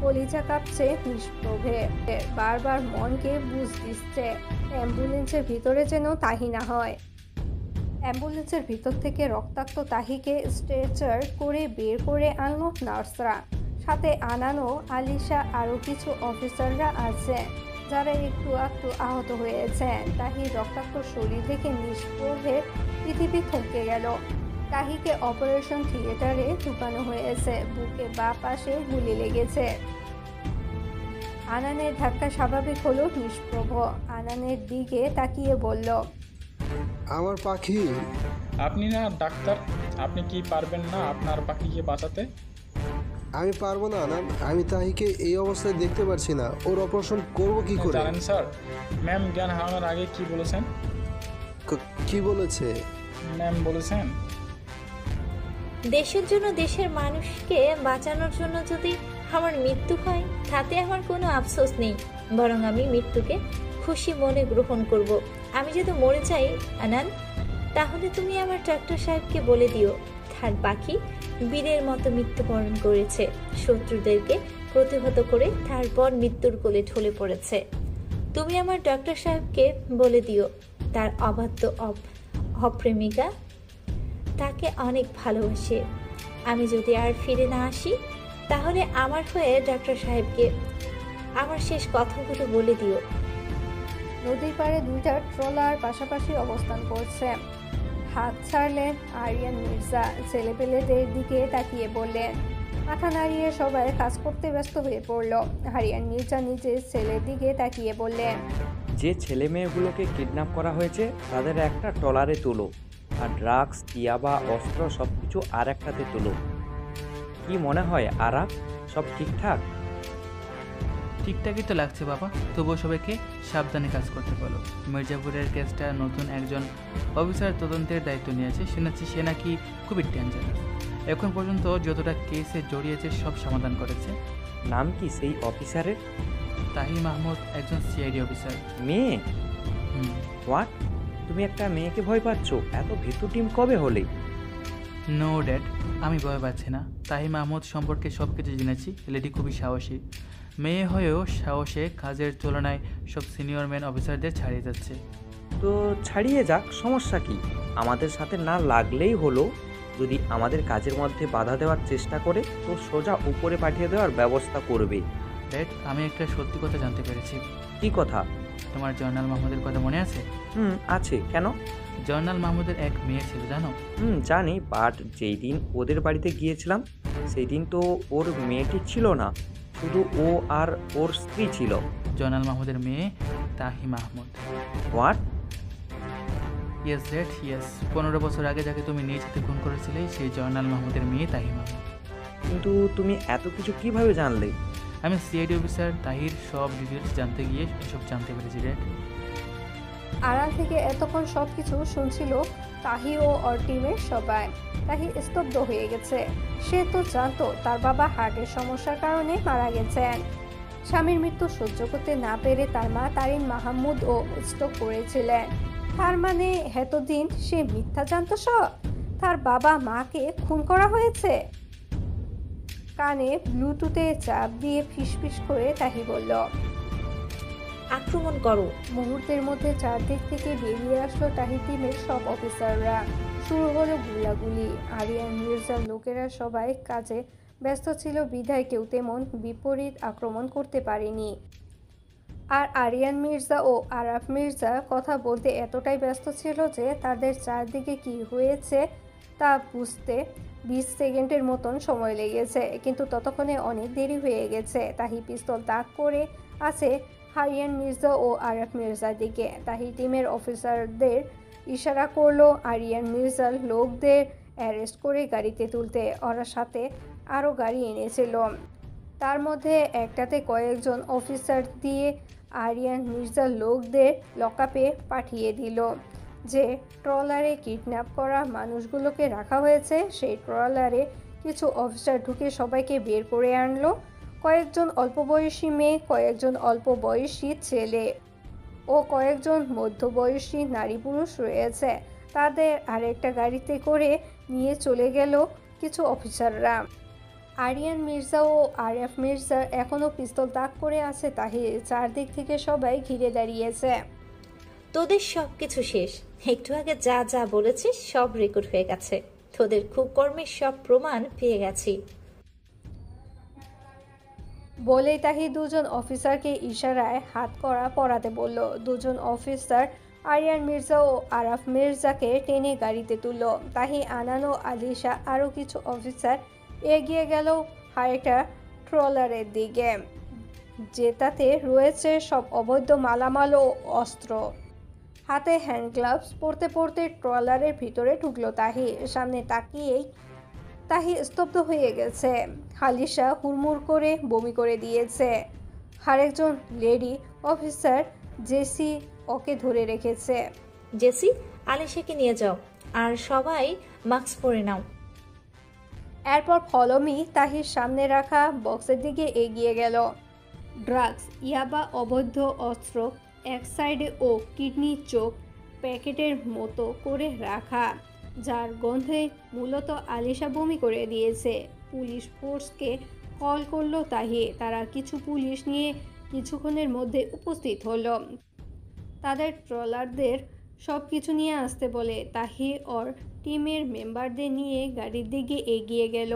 [SPEAKER 3] কলিজা কাঁপছে নিষ্প্রভে। বারবার মনকে বুঝ দিচ্ছে অ্যাম্বুলেন্সের ভিতরে যেন তাহি না হয়। অ্যাম্বুলেন্সের ভিতর থেকে রক্তাক্ত তাহিকে স্ট্রেচার করে বের করে আনলো নার্সরা। সাথে আনানো আলিশা, আরও কিছু অফিসাররা আছে যারা একটু আহত হয়েছেন। তাহির রক্তাক্ত শরীর দেখে নিষ্প্রভে পৃথিবী থমকে গেল। তাহিকে অপারেশন থিয়েটারে ঢুকানো হয়েছে। বুকে বাঁ পাশে গুলি লেগেছে। আনানের ধাক্কা স্বাভাবিক হলো নিষ্প্রভ। আনানের দিকে তাকিয়ে বলল,
[SPEAKER 8] আমার পাখি।
[SPEAKER 9] আপনি না ডাক্তার, আপনি কি পারবেন না আপনার পাখিকে বাঁচাতে?
[SPEAKER 8] আমি পারবো না আনান, আমি তাহিকে এই অবস্থায় দেখতে পারছি না। ওর অপারেশন করবো কি করে?
[SPEAKER 9] জানেন স্যার, ম্যাম জ্ঞান হারানোর আগে কি বলেছেন?
[SPEAKER 8] কি বলেছে?
[SPEAKER 9] ম্যাম বলেছেন
[SPEAKER 7] দেশের জন্য, দেশের মানুষকে বাঁচানোর জন্য যদি আমার মৃত্যু হয় তাতে আমার কোনো আফসোস নেই, বরং আমি মৃত্যুকে খুশি মনে গ্রহণ করব। আমি যদি মরে যাই আনান, তাহলে তুমি আমার ডাক্তার সাহেবকে বলে দিও তার পাখি বীরের মতো মৃত্যুবরণ করেছে, শত্রুদেরকে প্রতিহত করে তারপর মৃত্যুর কোলে ঢলে পড়েছে। তুমি আমার ডাক্তার সাহেবকে বলে দিও তার অবাধ্য অপ্রেমিকা তাকে অনেক ভালোবাসে। আমি যদি আর ফিরে না আসি তাহলে আমার হয়ে ডাক্তার সাহেবকে আমার শেষ কথাগুলো বলে দিও।
[SPEAKER 3] নদীর পাড়ে দুইটা ট্রলার পাশাপাশি অবস্থান করছে। হাত ছাড়লেন আরিয়ান মির্জা। ছেলেপেলেদের দিকে তাকিয়ে বললেন। মাথা নাড়িয়ে সবাই কাজ করতে ব্যস্ত হয়ে পড়ল। আরিয়ান মির্জা নিজের ছেলের দিকে তাকিয়ে বললেন,
[SPEAKER 15] যে ছেলে মেয়েগুলোকে কিডন্যাপ করা হয়েছে তাদের একটা ট্রলারে তুলো, আর ড্রাগস, ইয়াবা, অস্ত্র সব কিছু আর একটাতে তুলো। কি মনে হয় আরাফ, সব ঠিকঠাক?
[SPEAKER 16] ঠিকঠাকই তো লাগছে বাবা, তবুও সবাইকে সাবধানে কাজ করতে বলো। মির্জাপুরের কেসটা নতুন একজন অফিসার তদন্তের দায়িত্ব নিয়েছে। সে নাকি খুবই ডেঞ্জারাস। এখন পর্যন্ত যতটা কেসে জড়িয়েছে সব সমাধান করেছে।
[SPEAKER 15] নাম কি সেই অফিসারের?
[SPEAKER 16] তাহি মাহমুদ, একজন সিআইডি অফিসার।
[SPEAKER 15] মেয়ে? হোয়াট? তুমি একটা মেয়েকে ভয় পাচ্ছ? এত ভীতু টিম কবে হলে?
[SPEAKER 16] নো ড্যাড, আমি ভয় পাচ্ছি না। তাহি মাহমুদ সম্পর্কে সব কিছু জেনেছি। লেডি খুবই সাহসী। মেয়ে হয়েও সাহসে কাজের তুলনায় সব সিনিয়র ম্যান অফিসারদের ছাড়িয়ে যাচ্ছে।
[SPEAKER 15] তো ছাড়িয়ে যাক, সমস্যা কি? আমাদের সাথে না লাগলেই হলো। যদি আমাদের কাজের মধ্যে বাধা দেওয়ার চেষ্টা করে তো সোজা উপরে পাঠিয়ে দেওয়ার ব্যবস্থা করবে।
[SPEAKER 16] ড্যাড, আমি একটা সত্যি কথা জানতে পেরেছি।
[SPEAKER 15] কি কথা?
[SPEAKER 16] তোমার জয়নাল মাহমুদের কথা মনে আছে?
[SPEAKER 15] আছে। কেন?
[SPEAKER 16] জয়নাল মাহমুদের এক মেয়ে ছিল, জানো?
[SPEAKER 15] জানি, বাট যেই দিন ওদের বাড়িতে গিয়েছিলাম সেই দিন তো ওর মেয়েটি ছিল না, শুধু ও আর ওর স্ত্রী ছিল।
[SPEAKER 16] জয়নাল মাহমুদের মেয়ে Tahi Mahmud.
[SPEAKER 15] What?
[SPEAKER 16] Yes dad yes, 15 বছর আগে যাকে তুমি নিজ হাতে খুন করেছিলে সেই জয়নাল মাহমুদের মেয়ে তাহির মাহমুদ।
[SPEAKER 15] কিন্তু তুমি এত কিছু কিভাবে জানলে?
[SPEAKER 16] আমি সিআইডি অফিসার তাহির সব ডিটেলস জানতে গিয়ে এসব জানতে পেরেছি ড্যাড।
[SPEAKER 3] আড়াল থেকে এতক্ষণ সব কিছু শুনছিল তাহি ও ওর টিমের সবাই। তাহি স্তব্ধ হয়ে গেছে। সে তো জানতো তার বাবা হার্টের সমস্যার কারণে মারা গেছেন। স্বামীর মৃত্যু সহ্য করতে না পেরে তার মা তারিন মাহমুদ ও স্ট্রোক করেছিলেন। তার মানে এতদিন সে মিথ্যা জানতো সব। তার বাবা মাকে খুন করা হয়েছে। কানে ব্লুটুথে চাপ দিয়ে ফিসফিস করে তাহি বলল,
[SPEAKER 7] আক্রমণ করো।
[SPEAKER 3] মুহূর্তের মধ্যে চারদিক থেকে বেরিয়ে আসলো তাহির টিমের সব অফিসাররা। শুরু হলো গুলাগুলি। আরিয়ান মির্জার লোকেরা সবাই কাজে ব্যস্ত ছিল বিধায় কেউ তেমন বিপরীত আক্রমণ করতে পারেনি। আর আরিয়ান মির্জা ও আরাফ মির্জা কথা বলতে এতটাই ব্যস্ত ছিল যে তাদের চারদিকে কি হয়েছে তা বুঝতে 20 সেকেন্ডের মতন সময় লেগেছে। কিন্তু ততক্ষণে অনেক দেরি হয়ে গেছে। তাহি পিস্তল তাক করে আছে আরিয়ান মির্জা ও আরাফ মির্জার দিকে। তাহি টিমের অফিসারদের ইশারা করলো আরিয়ান মির্জার লোকদের অ্যারেস্ট করে গাড়িতে তুলতে। ওরা সাথে আরও গাড়ি এনেছিল। তার মধ্যে একটাতে কয়েকজন অফিসার দিয়ে আরিয়ান মির্জার লোকদের লকআপে পাঠিয়ে দিল। যে ট্রলারে কিডন্যাপ করা মানুষগুলোকে রাখা হয়েছে সেই ট্রলারে কিছু অফিসার ঢুকে সবাইকে বের করে আনলো। কয়েকজন অল্প বয়সী মেয়ে, কয়েকজন অল্প বয়সী ছেলে ও কয়েকজন মধ্যবয়সী নারী পুরুষ রয়েছে। তাদের আরেকটা গাড়িতে করে নিয়ে চলে গেল কিছু অফিসাররা। আরিয়ান মির্জা ও আরাফ মির্জা এখনও পিস্তল তাক করে আছে তাহির। চারদিক থেকে সবাই ঘিরে দাঁড়িয়েছে।
[SPEAKER 7] তোদের সব কিছু শেষ। একটু আগে যা যা বলেছিস সব রেকর্ড হয়ে গেছে। তোদের কুকর্মের সব প্রমাণ পেয়ে গেছি।
[SPEAKER 3] বলেই তাহি দুজন অফিসারকে ইশারায় হাত করা পরাতে বলল। দুজন অফিসার আরিয়ান মির্জা ও আরাফ মির্জাকে টেনে গাড়িতে তুলল। তাহি, আনান ও আলিশা আরও কিছু অফিসার এগিয়ে গেল আরেকটা ট্রলারের দিকে, যেটাতে রয়েছে সব অবৈধ মালামাল ও অস্ত্র। হাতে হ্যান্ড গ্লাভস পরতে পরতে ট্রলারের ভিতরে ঢুকলো তাহি। সামনে তাকিয়েই তাহি স্তব্ধ হয়ে গেছে। আলিশা হুড়মুড় করে বমি করে দিয়েছে। আরেকজন লেডি অফিসার জেসি ওকে ধরে রেখেছে।
[SPEAKER 7] জেসি, আলিশাকে নিয়ে যাও আর সবাই মাস্ক পরে নাও।
[SPEAKER 3] এরপর ফলমি তাহির সামনে রাখা বক্সের দিকে এগিয়ে গেল। ড্রাগস, ইয়াবা, অবৈধ অস্ত্র এক সাইডে ও কিডনি চোখ প্যাকেটের মতো করে রাখা, যার গন্ধে মূলত আলিশা বমি করে দিয়েছে। পুলিশ ফোর্সকে কল করলো তাহি। তারা কিছু পুলিশ নিয়ে কিছুক্ষণের মধ্যে উপস্থিত হলো। তাদের ট্রলারদের সব কিছু নিয়ে আসতে বলে তাহি ওর টিমের মেম্বারদের নিয়ে গাড়ির দিকে এগিয়ে গেল।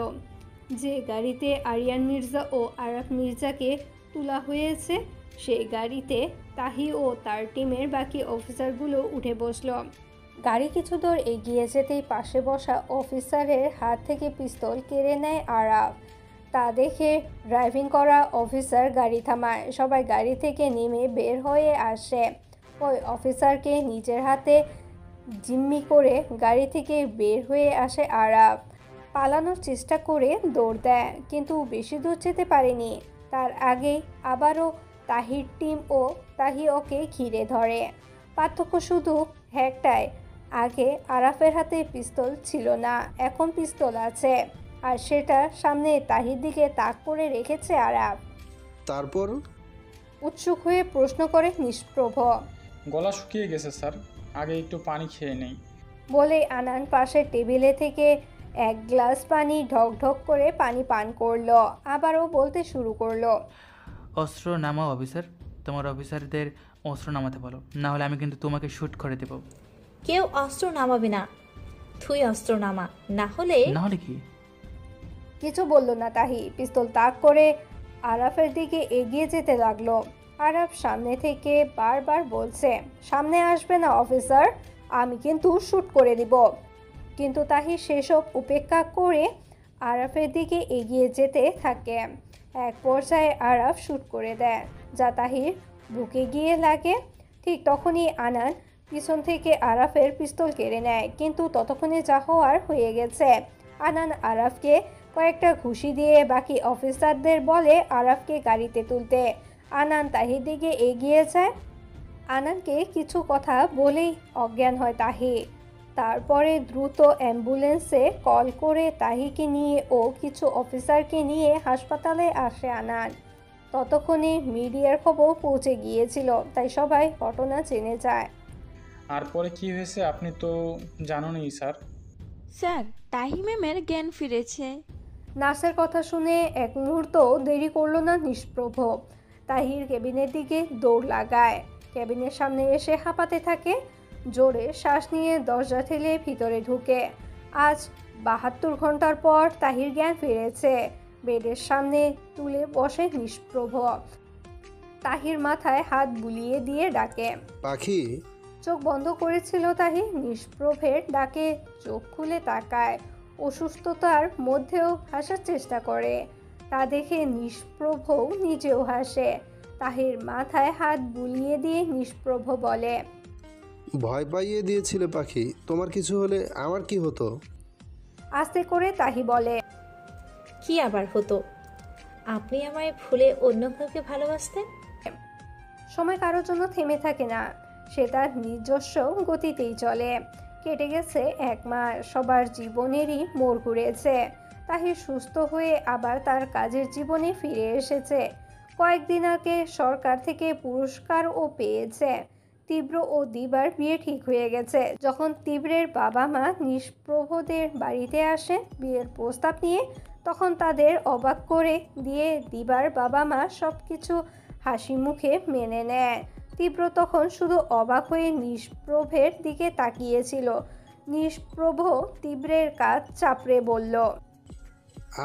[SPEAKER 3] যে গাড়িতে আরিয়ান মির্জা ও আরাফ মির্জাকে তোলা হয়েছে সেই গাড়িতে তাহি ও তার টিমের বাকি অফিসারগুলো উঠে বসলো। গাড়ি কিছু দূর এগিয়ে যেতেই পাশে বসা অফিসারের হাত থেকে পিস্তল কেড়ে নেয় আরাফ। তা দেখে ড্রাইভিং করা অফিসার গাড়ি থামায়। সবাই গাড়ি থেকে নেমে বের হয়ে আসে। ওই অফিসারকে নিজের হাতে জিম্মি করে গাড়ি থেকে বের হয়ে আসে আরাফ। পালানোর চেষ্টা করে দৌড় দেয়, কিন্তু বেশি দূর যেতে পারেনি। তার আগেই আবারও তাহির টিম ও তাহি ওকে ঘিরে ধরে। পার্থক্য শুধু একটাই, আগে আরাফের হাতে পিস্তল ছিল না, এখন পিস্তল আছে, আর সেটা সামনে তাহির দিকে তাক করে রেখেছে আরাফ।
[SPEAKER 8] তারপর
[SPEAKER 3] উৎসুক হয়ে প্রশ্ন করে নিষ্প্রভ।
[SPEAKER 9] গলা শুকিয়ে গেছে স্যার, আগে একটু পানি খেয়ে নেই।
[SPEAKER 3] বলে আনান পাশের টেবিলে থেকে এক গ্লাস পানি ঢক ঢক করে পানি পান করলো। আবারও বলতে শুরু করলো,
[SPEAKER 16] অস্ত্র নামাও অফিসার, তোমার অফিসারদের অস্ত্র নামাতে বলো, না হলে আমি কিন্তু তোমাকে শ্যুট করে দেব।
[SPEAKER 7] কেউ অস্ত্র নামাবে না, তুই অস্ত্র নামা, না হলে
[SPEAKER 16] কি?
[SPEAKER 3] কিছু বলল না তাহি। পিস্তল তাক করে আরাফের দিকে এগিয়ে যেতে লাগলো। আরাফ সামনে থেকে বারবার বলছে, সামনে আসবে না অফিসার, আমি কিন্তু শ্যুট করে দিব। কিন্তু তাহি সেসব উপেক্ষা করে আরাফের দিকে এগিয়ে যেতে থাকে। এক পর্যায়ে আরাফ শ্যুট করে দেয়, যা তাহির বুকে গিয়ে লাগে। ঠিক তখনই আনান পিছন থেকে আরাফের পিস্তল কেড়ে নেয়, কিন্তু ততক্ষণে যা হওয়ার হয়ে গেছে। আনান আরাফকে কয়েকটা ঘুষি দিয়ে বাকি অফিসারদের বলে আরাফকে গাড়িতে তুলতে। আনান তাহির দিকে এগিয়ে যায়। আনানকে কিছু কথা বলেই অজ্ঞান হয় তাহি। তারপরে দ্রুত অ্যাম্বুলেন্সে কল করে তাহিকে নিয়ে ও কিছু অফিসারকে নিয়ে হাসপাতালে আসে আনান। ততক্ষণে মিডিয়ার খবর পৌঁছে গিয়েছিল, তাই সবাই ঘটনা জেনে যায়।
[SPEAKER 9] আর পরে কি হয়েছে আপনি তো জানেনই স্যার।
[SPEAKER 17] স্যার, তাহি ম্যামের জ্ঞান ফিরেছে।
[SPEAKER 3] নার্সের কথা শুনে এক মুহূর্ত দেরি করলো না নিষ্প্রভ। তাহির কেবিনের দিকে দৌড় লাগায়, কেবিনের সামনে এসে হাঁপাতে থাকে। জোরে শ্বাস নিয়ে দরজা ঠেলে ভিতরে ঢুকে। আজ ৭২ ঘন্টার পর তাহির জ্ঞান ফিরেছে। বেডের সামনে তুলে বসে নিষ্প্রভ। তাহির মাথায় হাত বুলিয়ে দিয়ে ডাকে,
[SPEAKER 8] পাখি।
[SPEAKER 3] চোখ বন্ধ করেছিল তাহি। নিষ্প্রভের ডাকে চোখ খুলে তাকায়। অসুস্থতার মধ্যেও হাসার চেষ্টা করে। তা দেখে নিষ্প্রভও নিজেও হাসে। তাহির মাথায় হাত বুলিয়ে দিয়ে নিষ্প্রভ বলে,
[SPEAKER 8] ভয় পাইয়ে দিয়েছিলে পাখি, তোমার কিছু হলে আমার কি হতো?
[SPEAKER 3] আস্তে করে তাহি বলে,
[SPEAKER 7] কি আবার হতো? আপনি আমায় ভুলে অন্য কাউকে ভালোবাসতেন।
[SPEAKER 3] সময় কারোর জন্য থেমে থাকে না, সে তার নিজস্ব গতিতেই চলে। কেটে গেছে 1 মাস, সবার জীবনেরই মোড় ঘুরেছে। তাহির সুস্থ হয়ে আবার তার কাজের জীবনে ফিরে এসেছে। কয়েকদিন আগে সরকার থেকে পুরস্কারও পেয়েছে। তীব্র ও দিবার বিয়ে ঠিক হয়ে গেছে। যখন তীব্রের বাবা মা নিষ্প্রভদের বাড়িতে আসে বিয়ের প্রস্তাব নিয়ে, তখন তাদের অবাক করে দিয়ে দিবার বাবা মা সব কিছু হাসি মুখে মেনে নেয়। তীব্র তখন শুধু অবাক হয়ে নিষ্প্রভের দিকে তাকিয়েছিল। নিষ্প্রভ তীব্রের কাজ চাপড়ে বলল,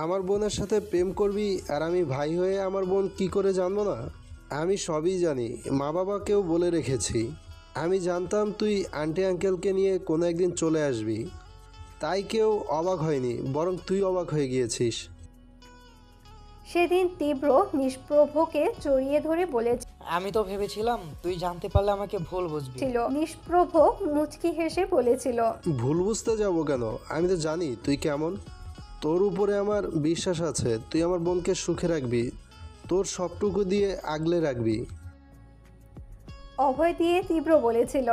[SPEAKER 8] আমার বোনের সাথে প্রেম করবি আর আমি ভাই হয়ে আমার বোন কি করে জানবো না? আমি সবই জানি, মা বাবাকেও বলে রেখেছি। আমি জানতাম তুই আন্টি আঙ্কেলকে নিয়ে কোনো একদিন চলে আসবি, তাই কেউ অবাক হয়নি, বরং তুই অবাক হয়ে গিয়েছিস।
[SPEAKER 3] সেদিন তীব্র নিষ্প্রভকে জড়িয়ে ধরে বলেছিল,
[SPEAKER 6] আমি তো ভেবেছিলাম তুই জানতে পারলে আমাকে ভুল বুঝবি।
[SPEAKER 3] নিষ্প্রভ মুচকি হেসে বলেছিল,
[SPEAKER 8] ভুল বুঝতে যাব কেন? আমি তো জানি তুই কেমন। তোর উপরে আমার বিশ্বাস আছে, তুই আমার বোনকে সুখে রাখবি, তোর সবটুকু দিয়ে আগলে রাখবি।
[SPEAKER 3] অভয় দিয়ে তীব্র বলেছিল,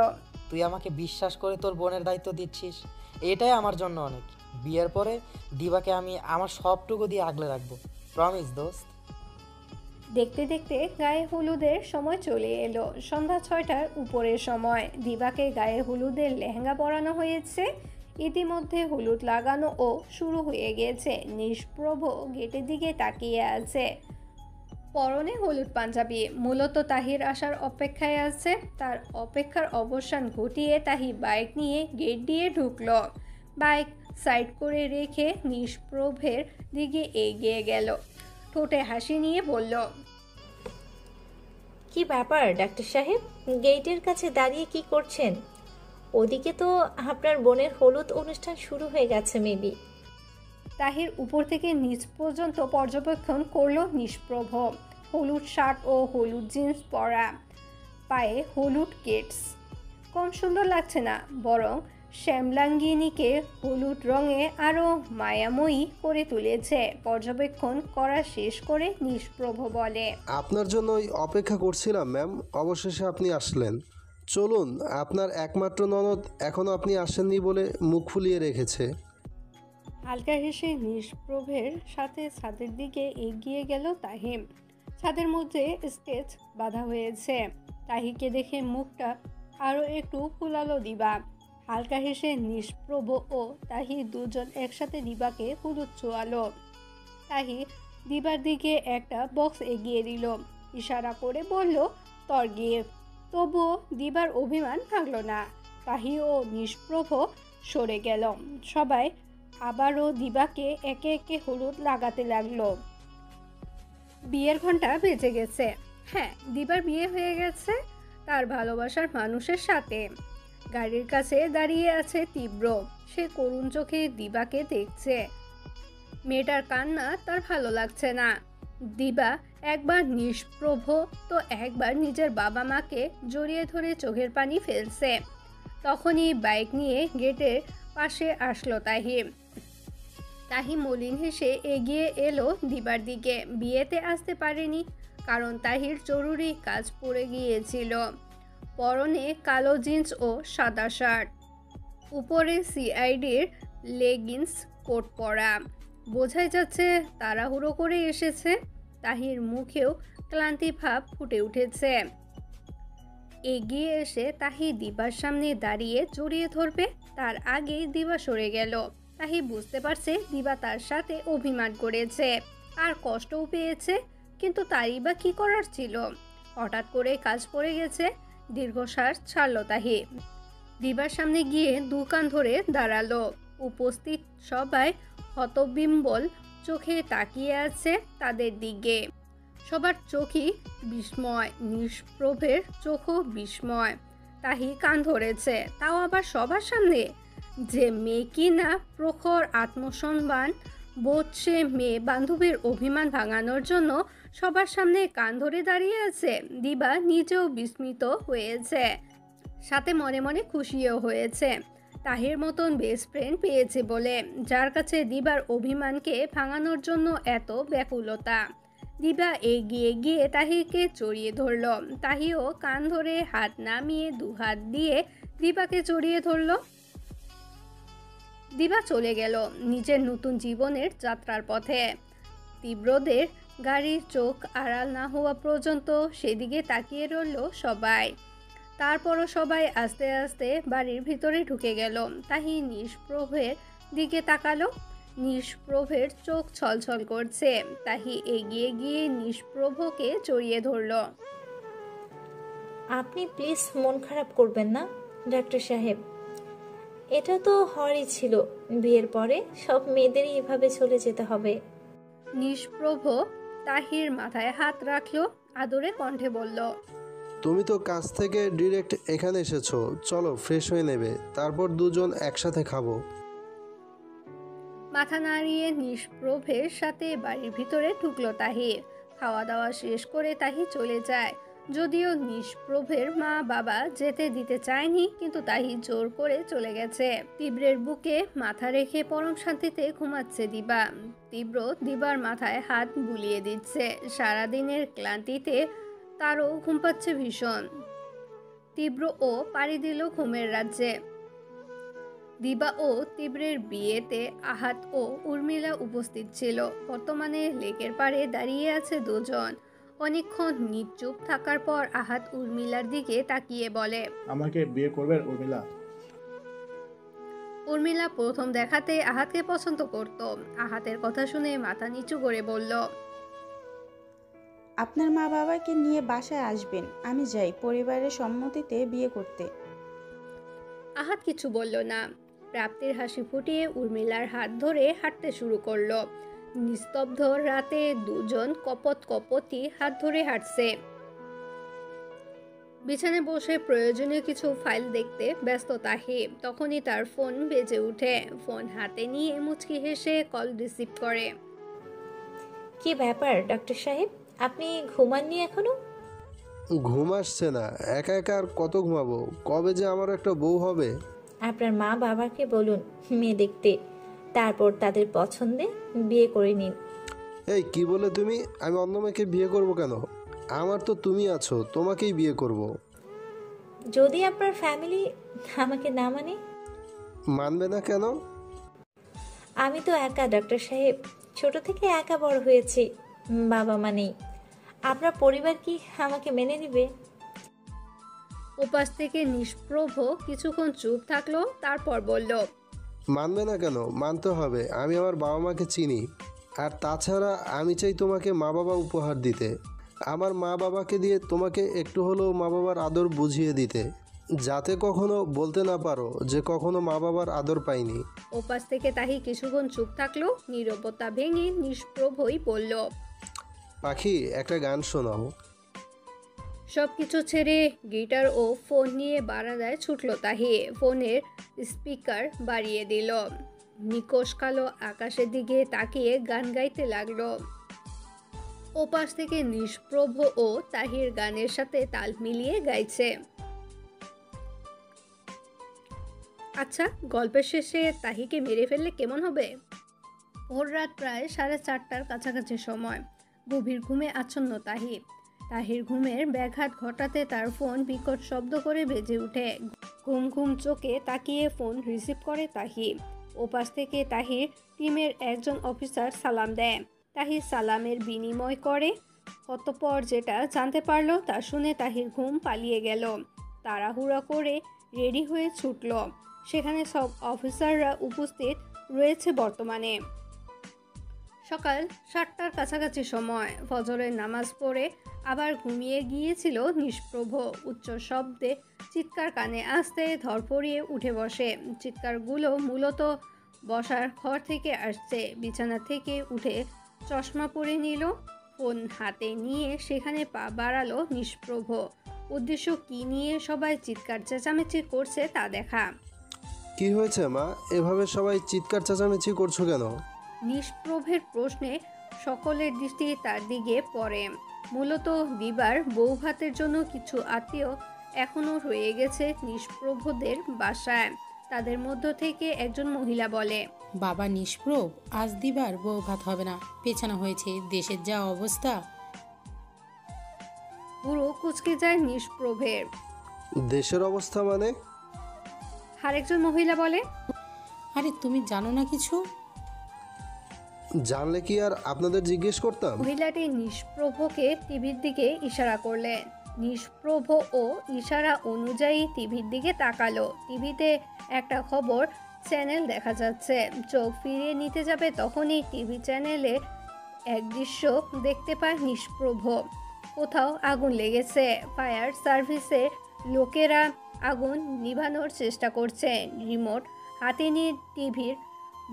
[SPEAKER 6] তুই আমাকে বিশ্বাস করে তোর বোনের দায়িত্ব দিচ্ছিস, এটাই আমার জন্য অনেক। বিয়ের পরে দিবাকে আমি আমার সবটুকু দিয়ে আগলে রাখবো, প্রমিস দোস্ত।
[SPEAKER 3] দেখতে দেখতে গায়ে হলুদের সময় চলে এলো। সন্ধ্যা 6টার উপরের সময়। দিবাকে গায়ে হলুদের লেহেঙ্গা পরানো হয়েছে। ইতিমধ্যে হলুদ লাগানো ও শুরু হয়ে গেছে। নিষ্প্রভ গেটের দিকে তাকিয়ে আছে, পরনে হলুদ পাঞ্জাবি। মূলত তাহির আসার অপেক্ষায় আছে। তার অপেক্ষার অবসান ঘটিয়ে তাহি বাইক নিয়ে গেট দিয়ে ঢুকলো। বাইক সাইড করে রেখে নিষ্প্রভের দিকে এগিয়ে গেল। ঠোঁটে হাসি নিয়ে বলল,
[SPEAKER 7] কি ব্যাপার ডাক্তার সাহেব, গেটের কাছে দাঁড়িয়ে কি করছেন? ওদিকে তো আপনার বোনের হলুদ অনুষ্ঠান শুরু হয়ে গেছে মেবি।
[SPEAKER 3] তাহির উপর থেকে নিচ পর্যন্ত পর্যবেক্ষণ করলো নিষ্প্রভ। হলুদ শার্ট ও হলুদ জিন্স পরা, পায়ে হলুদ কেটস। কম সুন্দর লাগছে না, বরং শ্যামলাঙ্গিনীকে হলুদ রঙে আরও মায়াময়ী করে তুলেছে। পর্যবেক্ষণ করা শেষ করে নিষ্প্রভ বলে,
[SPEAKER 8] আপনার জন্যই অপেক্ষা করছিলাম ম্যাম, অবশেষে আপনি আসলেন। চলুন, আপনার একমাত্র ননদ এখনও আপনি আসেননি বলে মুখ ফুলিয়ে রেখেছে।
[SPEAKER 3] হালকা হেসে নিষ্প্রভের সাথে ছাদের দিকে এগিয়ে গেল তাহিম। ছাদের মধ্যে স্টেজ বাঁধা হয়েছে। তাহিকে দেখে মুখটা আরও একটু ফুলালো দিবা। হালকা হেসে নিষ্প্রভ ও তাহি দুজন একসাথে দিবাকে হলুদ ছোঁয়ালো। তাহি দিবার দিকে একটা বক্স এগিয়ে দিল, ইশারা করে বলল, তোর গিফট। তবুও দিবার অভিমান ভাঙল না। তাহি ও নিষ্প্রভ সরে গেল। সবাই আবারও দিবাকে একে একে হলুদ লাগাতে লাগলো। বিয়ের ঘন্টা বেজে গেছে। হ্যাঁ, দিবার বিয়ে হয়ে গেছে তার ভালোবাসার মানুষের সাথে। গাড়ির কাছে দাঁড়িয়ে আছে তীব্র। সে করুণ চোখে দিবাকে দেখছে। মেয়েটার কান্না তার ভালো লাগছে না। দিবা একবার নিষ্প্রভ তো একবার নিজের বাবা মাকে জড়িয়ে ধরে চোখের পানি ফেলছে। তখনই বাইক নিয়ে গেটের পাশে আসলো তাহি। তাহি মলিন হেসে এগিয়ে এলো দিবার দিকে। বিয়েতে আসতে পারেনি কারণ তাহির জরুরি কাজ পড়ে গিয়েছিল। পরনে কালো জিন্স ও সাদা শার্ট, উপরে সিআইডির লেগিংস কোট পরা। বোঝাই যাচ্ছে তাড়াহুড়ো করে এসেছে। তাহির মুখেও ক্লান্তি ভাব ফুটে উঠেছে। এগিয়ে এসে তাহি দিবার সামনে দাঁড়িয়ে জড়িয়ে ধরবে, তার আগেই দিবা সরে গেল। তাহি বুঝতে পারছে দিবা তার সাথে অভিমান করেছে আর কষ্টও পেয়েছে, কিন্তু তারই বা কি করার ছিল। হঠাৎ করে কাজ পড়ে গেছে। দীর্ঘশ্বাস ছাড়ল তাহি। দিবার সামনে গিয়ে দুকান ধরে দাঁড়ালো। উপস্থিত সবাই হতবিম্বল চোখে তাকিয়ে আছে তাদের দিকে। সবার চোখই বিস্ময়, নিষ্প্রভের চোখও বিস্ময়। তাহি কান ধরেছে, তাও আবার সবার সামনে। যে মেয়ে কিনা প্রখর আত্মসম্মান বোধ, সে মেয়ে বান্ধবীর অভিমান ভাঙানোর জন্য সবার সামনে কান ধরে দাঁড়িয়ে আছে। দিবা নিজেও বিস্মিত হয়েছে, সাথে মনে মনে খুশিও হয়েছে। তাহির মতন বেস্ট ফ্রেন্ড পেয়েছে বলে, যার কাছে দিবার অভিমানকে ভাঙানোর জন্য এত ব্যাকুলতা। দিবা এগিয়ে গিয়ে তাহিকে জড়িয়ে ধরল। তাহিও কান ধরে হাত নামিয়ে দুহাত দিয়ে দিবাকে জড়িয়ে ধরল। দিবা চলে গেল নিজের নতুন জীবনের যাত্রার পথে। তীব্রদের গাড়ির চোখ আড়াল না হওয়া পর্যন্ত সেদিকে তাকিয়ে রইল সবাই। তারপরও সবাই আস্তে আস্তে বাড়ির ভিতরে ঢুকে গেল। তাহি নিষ্প্রভের দিকে তাকালো। নিষ্প্রভের চোখ ছলছল করছে। তাহি এগিয়ে গিয়ে নিষ্প্রভকে জড়িয়ে ধরল।
[SPEAKER 7] আপনি প্লিজ মন খারাপ করবেন না ডাক্তার সাহেব, এটা তো হওয়ারই ছিল। বিয়ের পরে সব মেয়েদেরই এভাবে চলে যেতে হবে।
[SPEAKER 3] নিষ্প্রভ তাহির মাথায় হাত রাখলো, আদরে কণ্ঠে বলল,
[SPEAKER 8] তুমি তো কাজ থেকে ডিরেক্ট এখানে এসেছো, চলো ফ্রেশ হয়ে নেবে, তারপর দুজন একসাথে খাবো।
[SPEAKER 3] মাথা নাড়িয়ে নিষ্প্রভের সাথে বাড়ির ভিতরে ঢুকলো তাহি। খাওয়া দাওয়া শেষ করে তাহি চলে যায়। যদিও নিষ্প্রভের মা বাবা যেতে দিতে চায়নি, কিন্তু তাহি জোর করে চলে গেছে। তীব্রের বুকে মাথা রেখে পরম শান্তিতে ঘুমাচ্ছে দিবা। তীব্র দিবার মাথায় হাত বুলিয়ে দিচ্ছে। সারাদিনের ক্লান্তিতে তারও ঘুম পাচ্ছে ভীষণ। তীব্র ও পাড়ি দিল ঘুমের রাজ্যে। দিবা ও তীব্রের বিয়েতে আহাত ও উর্মিলা উপস্থিত ছিল। বর্তমানে লেকের পাড়ে দাঁড়িয়ে আছে দুজন। অনেকক্ষণ নিশ্চুপ থাকার পর আহাত উর্মিলার দিকে তাকিয়ে বলে,
[SPEAKER 2] আমাকে বিয়ে করবেন উর্মিলা?
[SPEAKER 3] উর্মিলা প্রথম দেখাতে আহাতকে পছন্দ করত। আহাতের কথা শুনে মাথা নিচু করে বলল,
[SPEAKER 11] আপনার মা বাবাকে নিয়ে বাসায় আসবেন, আমি যাই পরিবারের সম্মতিতে বিয়ে করতে।
[SPEAKER 3] আহাত কিছু বলল না। প্রাপ্তির হাসি ফুটিয়ে উর্মিলার হাত ধরে হাঁটতে শুরু করলো। নিস্তব্ধ রাতে দুজন কপত কপতি হাত ধরে হাঁটছে। বিছানায় বসে প্রয়োজনীয় কিছু ফাইল দেখতে ব্যস্ত তাহি। তখনই তার ফোন বেজে ওঠে। ফোন হাতে নিয়ে মুচকি হেসে কল রিসিভ করে।
[SPEAKER 7] কি ব্যাপার ডাক্তার সাহেব, আপনি ঘুমাননি এখনো?
[SPEAKER 8] ঘুম আসছে না, একা একা আর কত ঘুমাবো? কবে যে আমার একটা বউ হবে।
[SPEAKER 7] আপনার মা বাবাকে বলুন মেয়ে দেখতে, তারপর তাদের পছন্দে বিয়ে করে নিন।
[SPEAKER 8] এই কি বলে তুমি? আমি অন্য মেয়েকে বিয়ে করব কেন? আমার তো তুমি আছো, তোমাকেই বিয়ে করব।
[SPEAKER 7] যদি আপনার ফ্যামিলি আমাকে না মানে?
[SPEAKER 8] মানবে না কেন?
[SPEAKER 7] আমি তো একা ডাক্তার সাহেব, ছোট থেকে একা বড় হয়েছি, বাবা মা নেই। আপনার পরিবার কি আমাকে মেনে নিবে?
[SPEAKER 3] উপাস থেকে নিষ্প্রভ কিছুক্ষণ চুপ থাকলো, তারপর বলল,
[SPEAKER 8] মানবে না কেন? মানতে হবে। আমি আমার বাবা মাকে চিনি, আর তাছাড়া আমি চাই তোমাকে মা বাবা উপহার দিতে। আমার মা বাবাকে দিয়ে তোমাকে একটু হলেও মা বাবার আদর বুঝিয়ে দিতে, যাতে কখনো বলতে না পারো যে কখনো মা বাবার আদর পাইনি।
[SPEAKER 3] উপাস থেকে তাহি কিছুক্ষণ চুপ থাকলো। নীরবতা ভেঙে নিষ্প্রভই বলল,
[SPEAKER 8] পাখি, একটা গান শোনাও।
[SPEAKER 3] সবকিছু ছেড়ে গিটার ও ফোন নিয়ে বারান্দায় ছুটলো তাহি। ফোনের স্পিকার বাড়িয়ে দিল। নিকোষ কালো আকাশের দিকে তাকিয়ে গান গাইতে লাগলো। ওপাশ থেকে নিষ্প্রভ ও তাহির গানের সাথে তাল মিলিয়ে গাইছে। আচ্ছা, গল্পের শেষে তাহিকে মেরে ফেললে কেমন হবে? ভোর রাত প্রায় 4:30টার কাছাকাছি সময়। গভীর ঘুমে আচ্ছন্ন তাহি। তাহির ঘুমের ব্যাঘাত ঘটাতে তার ফোন বিকট শব্দ করে বেজে ওঠে। ঘুম ঘুম চোখে তাকিয়ে ফোন রিসিভ করে তাহি। ওপাশ থেকে তাহির টিমের একজন অফিসার সালাম দেয়। তাহির সালামের বিনিময় করে। অতঃপর যেটা জানতে পারলো তা শুনে তাহির ঘুম পালিয়ে গেল। তাড়াহুড়া করে রেডি হয়ে ছুটল। সেখানে সব অফিসাররা উপস্থিত রয়েছে বর্তমানে। সকাল 7টার কাছাকাছি সময়। ফজরের নামাজ পড়ে আবার ঘুমিয়ে গিয়েছিল নিষ্প্রভ। উচ্চ শব্দে চিৎকার কানে আসতে ধরফড়িয়ে উঠে বসে। চিৎকারগুলো মূলত বসার ঘর থেকে আসছে। বিছানা থেকে উঠে চশমা পরে নিল। ফোন হাতে নিয়ে সেখানে পা বাড়ালো নিষ্প্রভ। উদ্দেশ্য কি নিয়ে সবাই চিৎকার চেঁচামেচি করছে তা দেখা।
[SPEAKER 8] কি হয়েছে মা, এভাবে সবাই চিৎকার চেঁচামেচি করছো কেন?
[SPEAKER 3] নিষ্প্রভের প্রশ্নে সকলের দৃষ্টি তার দিকে পড়ে। মূলত দিবার বউ ভাতের জন্য কিছু আত্মীয় এখনও রয়ে গেছে নিষ্প্রভদের বাসায়। তাদের মধ্য থেকে একজন মহিলা বলে,
[SPEAKER 18] বাবা নিষ্প্রভ, আজ দিবার বউ ভাত হবে না, পেছানো হয়েছে, দেশের যা অবস্থা।
[SPEAKER 3] পুরো কুচকে যায় নিষ্প্রভের।
[SPEAKER 8] দেশের অবস্থা মানে?
[SPEAKER 3] আরেকজন মহিলা বলে,
[SPEAKER 18] আরে তুমি জানো না কিছু?
[SPEAKER 8] জানলে কি আর আপনাদের জিজ্ঞেস করতাম?
[SPEAKER 3] মহিলাটি নিষ্প্রভকে টিভির দিকে ইশারা করলেন। নিষ্প্রভ ও ইশারা অনুযায়ী টিভির দিকে তাকালো। টিভিতে একটা খবর চ্যানেল দেখা যাচ্ছে। চোখ ফিরিয়ে নিতে যাবে তখনই টিভি চ্যানেলে এক দৃশ্য দেখতে পায় নিষ্প্রভ। কোথাও আগুন লেগেছে। ফায়ার সার্ভিসের লোকেরা আগুন নিভানোর চেষ্টা করছে। রিমোট হাতে নিয়ে টিভির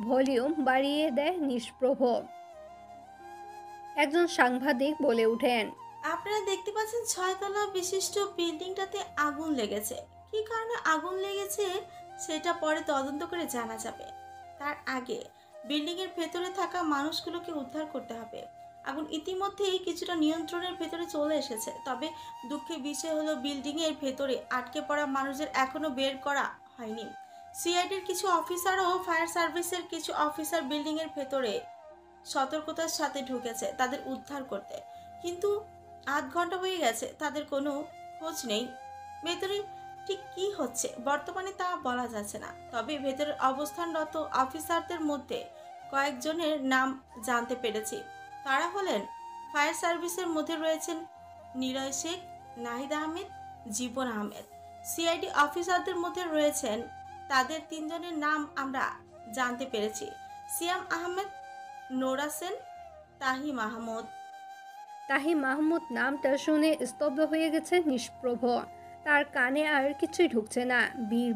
[SPEAKER 3] ভলিউম বাড়িয়ে দেয় নিষ্প্রভ। একজন সাংবাদিক বলে ওঠেন,
[SPEAKER 19] আপনারা দেখতে পাচ্ছেন 6তলা বিশিষ্ট বিল্ডিংটাতে আগুন লেগেছে। কি কারণে আগুন লেগেছে সেটা পরে তদন্ত করে জানা যাবে। তার আগে বিল্ডিং এর ভেতরে থাকা মানুষগুলোকে উদ্ধার করতে হবে। আগুন ইতিমধ্যেই কিছুটা নিয়ন্ত্রণের ভেতরে চলে এসেছে। তবে দুঃখের বিষয় হলো বিল্ডিং এর ভেতরে আটকে পড়া মানুষদের এখনো বের করা হয়নি। সিআইডির কিছু অফিসার ও ফায়ার সার্ভিসের কিছু অফিসার বিল্ডিং এর ভেতরে সতর্কতার সাথে ঢুকেছে তাদের উদ্ধার করতে, কিন্তু আধ ঘন্টা হয়ে গেছে, তাদের কোনো খোঁজ নেই। ভেতরে ঠিক কি হচ্ছে বর্তমানে তা বলা যাচ্ছে না। তবে ভেতরের অবস্থানরত অফিসারদের মধ্যে কয়েকজনের নাম জানতে পেরেছি। তারা হলেন ফায়ার সার্ভিসের মধ্যে রয়েছেন নিলয় শেখ, নাহিদ আহমেদ, জীবন আহমেদ। সিআইডি অফিসারদের মধ্যে রয়েছেন তাদের 3 জনের নাম আমরা জানতে পেরেছি, সিয়াম আহমেদ, নোরা সেন, তাহি মাহমুদ।
[SPEAKER 3] তাহি মাহমুদ নামটা শুনে স্তব্ধ হয়ে গেছে নিষ্প্রভ। তার কানে আর কিছুই ঢুকছে না।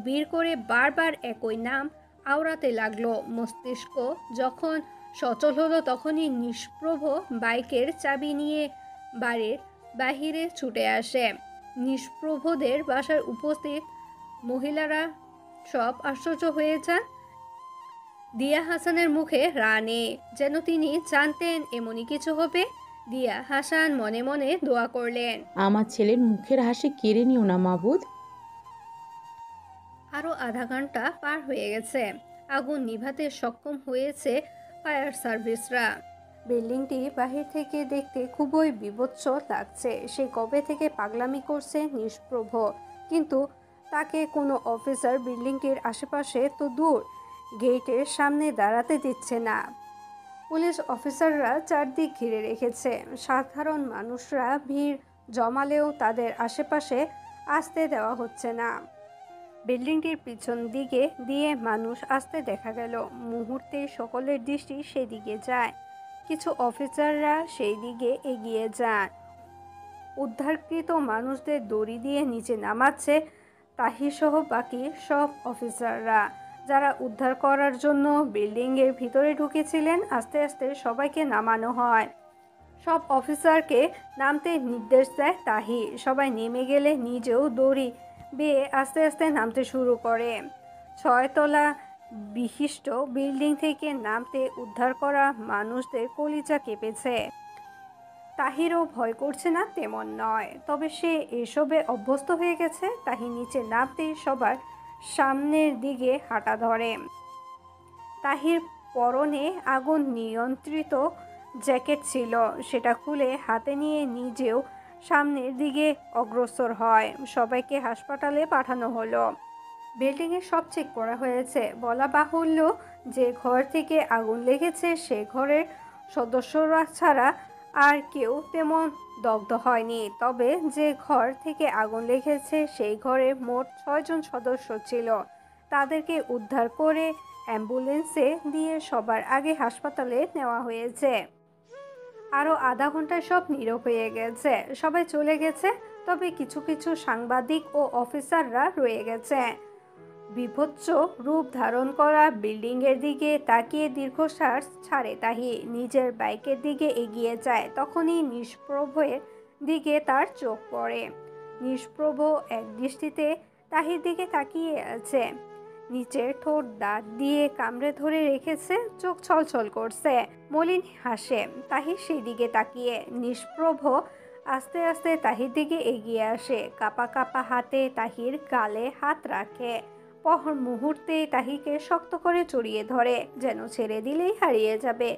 [SPEAKER 3] বিড় করে বারবার একই নাম আওড়াতে লাগলো। মস্তিষ্ক যখন সচল হলো তখনই নিষ্প্রভ বাইকের চাবি নিয়ে বাড়ির বাহিরে ছুটে আসে। নিষ্প্রভদের বাসায় উপস্থিত মহিলারা সব আশ্চর্য হয়ে যান। দিয়া হাসানের মুখে রানে, যেন তিনি জানতেন এমনই কিছু হবে। দিয়া হাসান মনে মনে দোয়া করলেন,
[SPEAKER 18] আমার ছেলের মুখের হাসি কেড়ে নিও না মাবুদ।
[SPEAKER 3] আরো আধা ঘন্টা পার হয়ে গেছে। আগুন নিভাতে সক্ষম হয়েছে ফায়ার সার্ভিসরা। বিল্ডিংটি বাহির থেকে দেখতে খুবই বিভৎস লাগছে। সে কবে থেকে পাগলামি করছে নিষ্প্রভ, কিন্তু তাকে কোনো অফিসার বিল্ডিংটির আশেপাশে তো দূর, গেটের সামনে দাঁড়াতে দিচ্ছে না। পুলিশ অফিসাররা চারদিক ঘিরে রেখেছে। সাধারণ মানুষরা ভিড় জমালেও তাদের আশেপাশে আসতে দেওয়া হচ্ছে না। বিল্ডিংটির পিছন দিকে দিয়ে মানুষ আসতে দেখা গেল। মুহূর্তে সকলের দৃষ্টি সেদিকে যায়। কিছু অফিসাররা সেই দিকে এগিয়ে যান। উদ্ধারকৃত মানুষদের দড়ি দিয়ে নিচে নামাচ্ছে তাহিসহ বাকি সব অফিসাররা, যারা উদ্ধার করার জন্য বিল্ডিংয়ের ভিতরে ঢুকেছিলেন। আস্তে আস্তে সবাইকে নামানো হয়। সব অফিসারকে নামতে নির্দেশ দেয় তাহি। সবাই নেমে গেলে নিজেও দড়ি বেয়ে আস্তে আস্তে নামতে শুরু করে। 6তলা বিশিষ্ট বিল্ডিং থেকে নামতে উদ্ধার করা মানুষদের কলিজা কেঁপেছে। তাহিরও ভয় করছে না তেমন নয়, তবে সে এসবে অভ্যস্ত হয়ে গেছে। তাহি নিচে নামতেই সবার সামনের দিকে হাঁটা ধরে। তাহির পরনে আগুন নিয়ন্ত্রিত জ্যাকেট ছিল, সেটা খুলে হাতে নিয়ে নিজেও সামনের দিকে অগ্রসর হয়। সবাইকে হাসপাতালে পাঠানো হলো। বিল্ডিংয়ে সব চেক করা হয়েছে। বলা বাহুল্য, যে ঘর থেকে আগুন লেগেছে সে ঘরের সদস্যরা ছাড়া আর কেউ তেমন দগ্ধ হয়নি। তবে যে ঘর থেকে আগুন লেগেছে সেই ঘরে মোট 6 জন সদস্য ছিল। তাদেরকে উদ্ধার করে অ্যাম্বুলেন্সে দিয়ে সবার আগে হাসপাতালে নেওয়া হয়েছে। আরও আধা ঘন্টায় সব নীরব হয়ে গেছে। সবাই চলে গেছে, তবে কিছু কিছু সাংবাদিক ও অফিসাররা রয়ে গেছে। বিভৎস রূপ ধারণ করা বিল্ডিংয়ের দিকে তাকিয়ে দীর্ঘশ্বাস ছাড়ে তাহি। নিজের বাইকের দিকে এগিয়ে যায়। তখনই নিষ্প্রভের দিকে তার চোখ পড়ে। নিষ্প্রভ এক দৃষ্টিতে তাহির দিকে তাকিয়ে আছে। নিচের ঠোঁট দাঁত দিয়ে কামড়ে ধরে রেখেছে, চোখ ছলছল করছে। মলিন হাসে। তাহির সেই দিকে তাকিয়ে। নিষ্প্রভ আস্তে আস্তে তাহির দিকে এগিয়ে আসে। কাপা কাপা হাতে তাহির গালে হাত রাখে। পহর মুহূর্তে তাহিকে শক্ত করে জড়িয়ে ধরে, যেন ছেড়ে দিলেই হারিয়ে যাবে।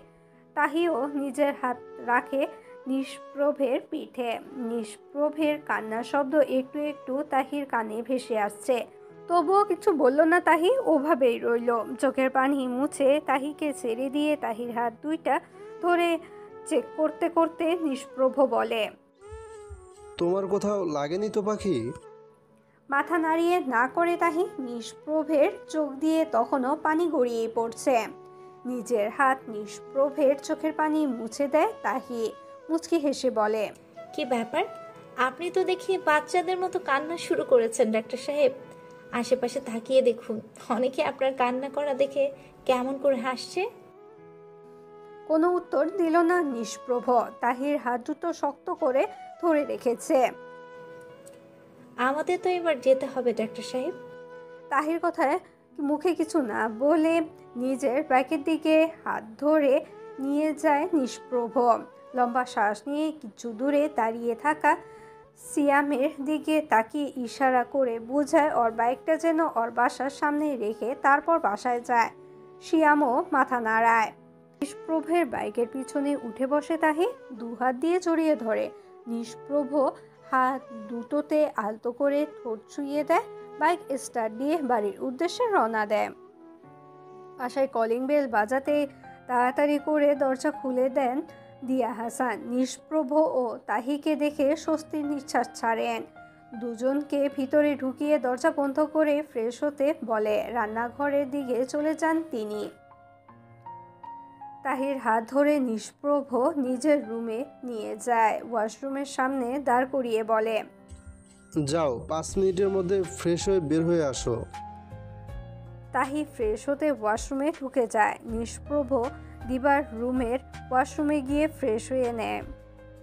[SPEAKER 3] তাহিও নিজের হাত রাখে নিষ্প্রভের পিঠে। নিষ্প্রভের কান্নার শব্দ একটু একটু তাহির কানে ভেসে আসছে। তবুও কিছু বলল না তাহি, ওভাবেই রইল। চোখের পানি মুছে তাহিকে ছেড়ে দিয়ে তাহির হাত দুইটা ধরে চেক করতে করতে নিষ্প্রভ বলে,
[SPEAKER 8] তোমার কোথাও লাগেনি তো পাখি?
[SPEAKER 3] মাথা নাড়িয়ে না করে তাহি। নিষ্প্রভের চোখ দিয়ে তখনও পানি গড়িয়ে পড়ছে। নিজের হাত নিষ্প্রভের চোখের পানি মুছে দেয় তাহি। মুচকি হেসে বলে,
[SPEAKER 7] কি ব্যাপার? আপনি তো দেখি বাচ্চাদের মতো কান্না শুরু করেছেন ডাক্তার সাহেব। আশেপাশে তাকিয়ে দেখুন, অনেকে আপনার কান্না করা দেখে কেমন করে হাসছে।
[SPEAKER 3] কোনো উত্তর দিল না নিষ্প্রভ। তাহির হাত দুটো শক্ত করে ধরে রেখেছে।
[SPEAKER 7] আমাদের তো এবার যেতে হবে ডাক্তার সাহেব।
[SPEAKER 3] তাহির কথায় মুখে কিছু না বলে নিজের বাইকের দিকে হাত ধরে নিয়ে যায় নিষ্প্রভ। লম্বা শ্বাস নিয়ে কিছু দূরে দাঁড়িয়ে থাকা সিয়ামের দিকে তাকিয়ে ইশারা করে বোঝায় ওর বাইকটা যেন ওর বাসার সামনে রেখে তারপর বাসায় যায়। সিয়ামও মাথা নাড়ায়। নিষ্প্রভের বাইকের পিছনে উঠে বসে তাহি। দুহাত দিয়ে জড়িয়ে ধরে। নিষ্প্রভ হাত দুটোতে আলতো করে ঠোঁট ছুঁয়ে দেয়। বাইক স্টার্ট দিয়ে বাড়ির উদ্দেশ্যে রওনা দেয়। বাসায় কলিং বেল বাজাতে তাড়াতাড়ি করে দরজা খুলে দেন দিয়া হাসান। নিষ্প্রভ ও তাহিকে দেখে স্বস্তির নিঃশ্বাস ছাড়েন। দুজনকে ভিতরে ঢুকিয়ে দরজা বন্ধ করে ফ্রেশ হতে বলে। রান্নাঘরের দিকে চলে যান তিনি। তাহির হাত ধরে নিষ্প্রভ নিজের রুমে নিয়ে যায়। ওয়াশরুমের সামনে দাঁড় করিয়ে বলে,
[SPEAKER 8] যাও 5 মিনিটের মধ্যে ফ্রেশ হয়ে বের হয়ে আসো।
[SPEAKER 3] তাহি ফ্রেশ হতে ওয়াশরুমে ঢুকে যায়। নিষ্প্রভ দিবার রুমের ওয়াশরুমে গিয়ে ফ্রেশ হয়ে নেয়।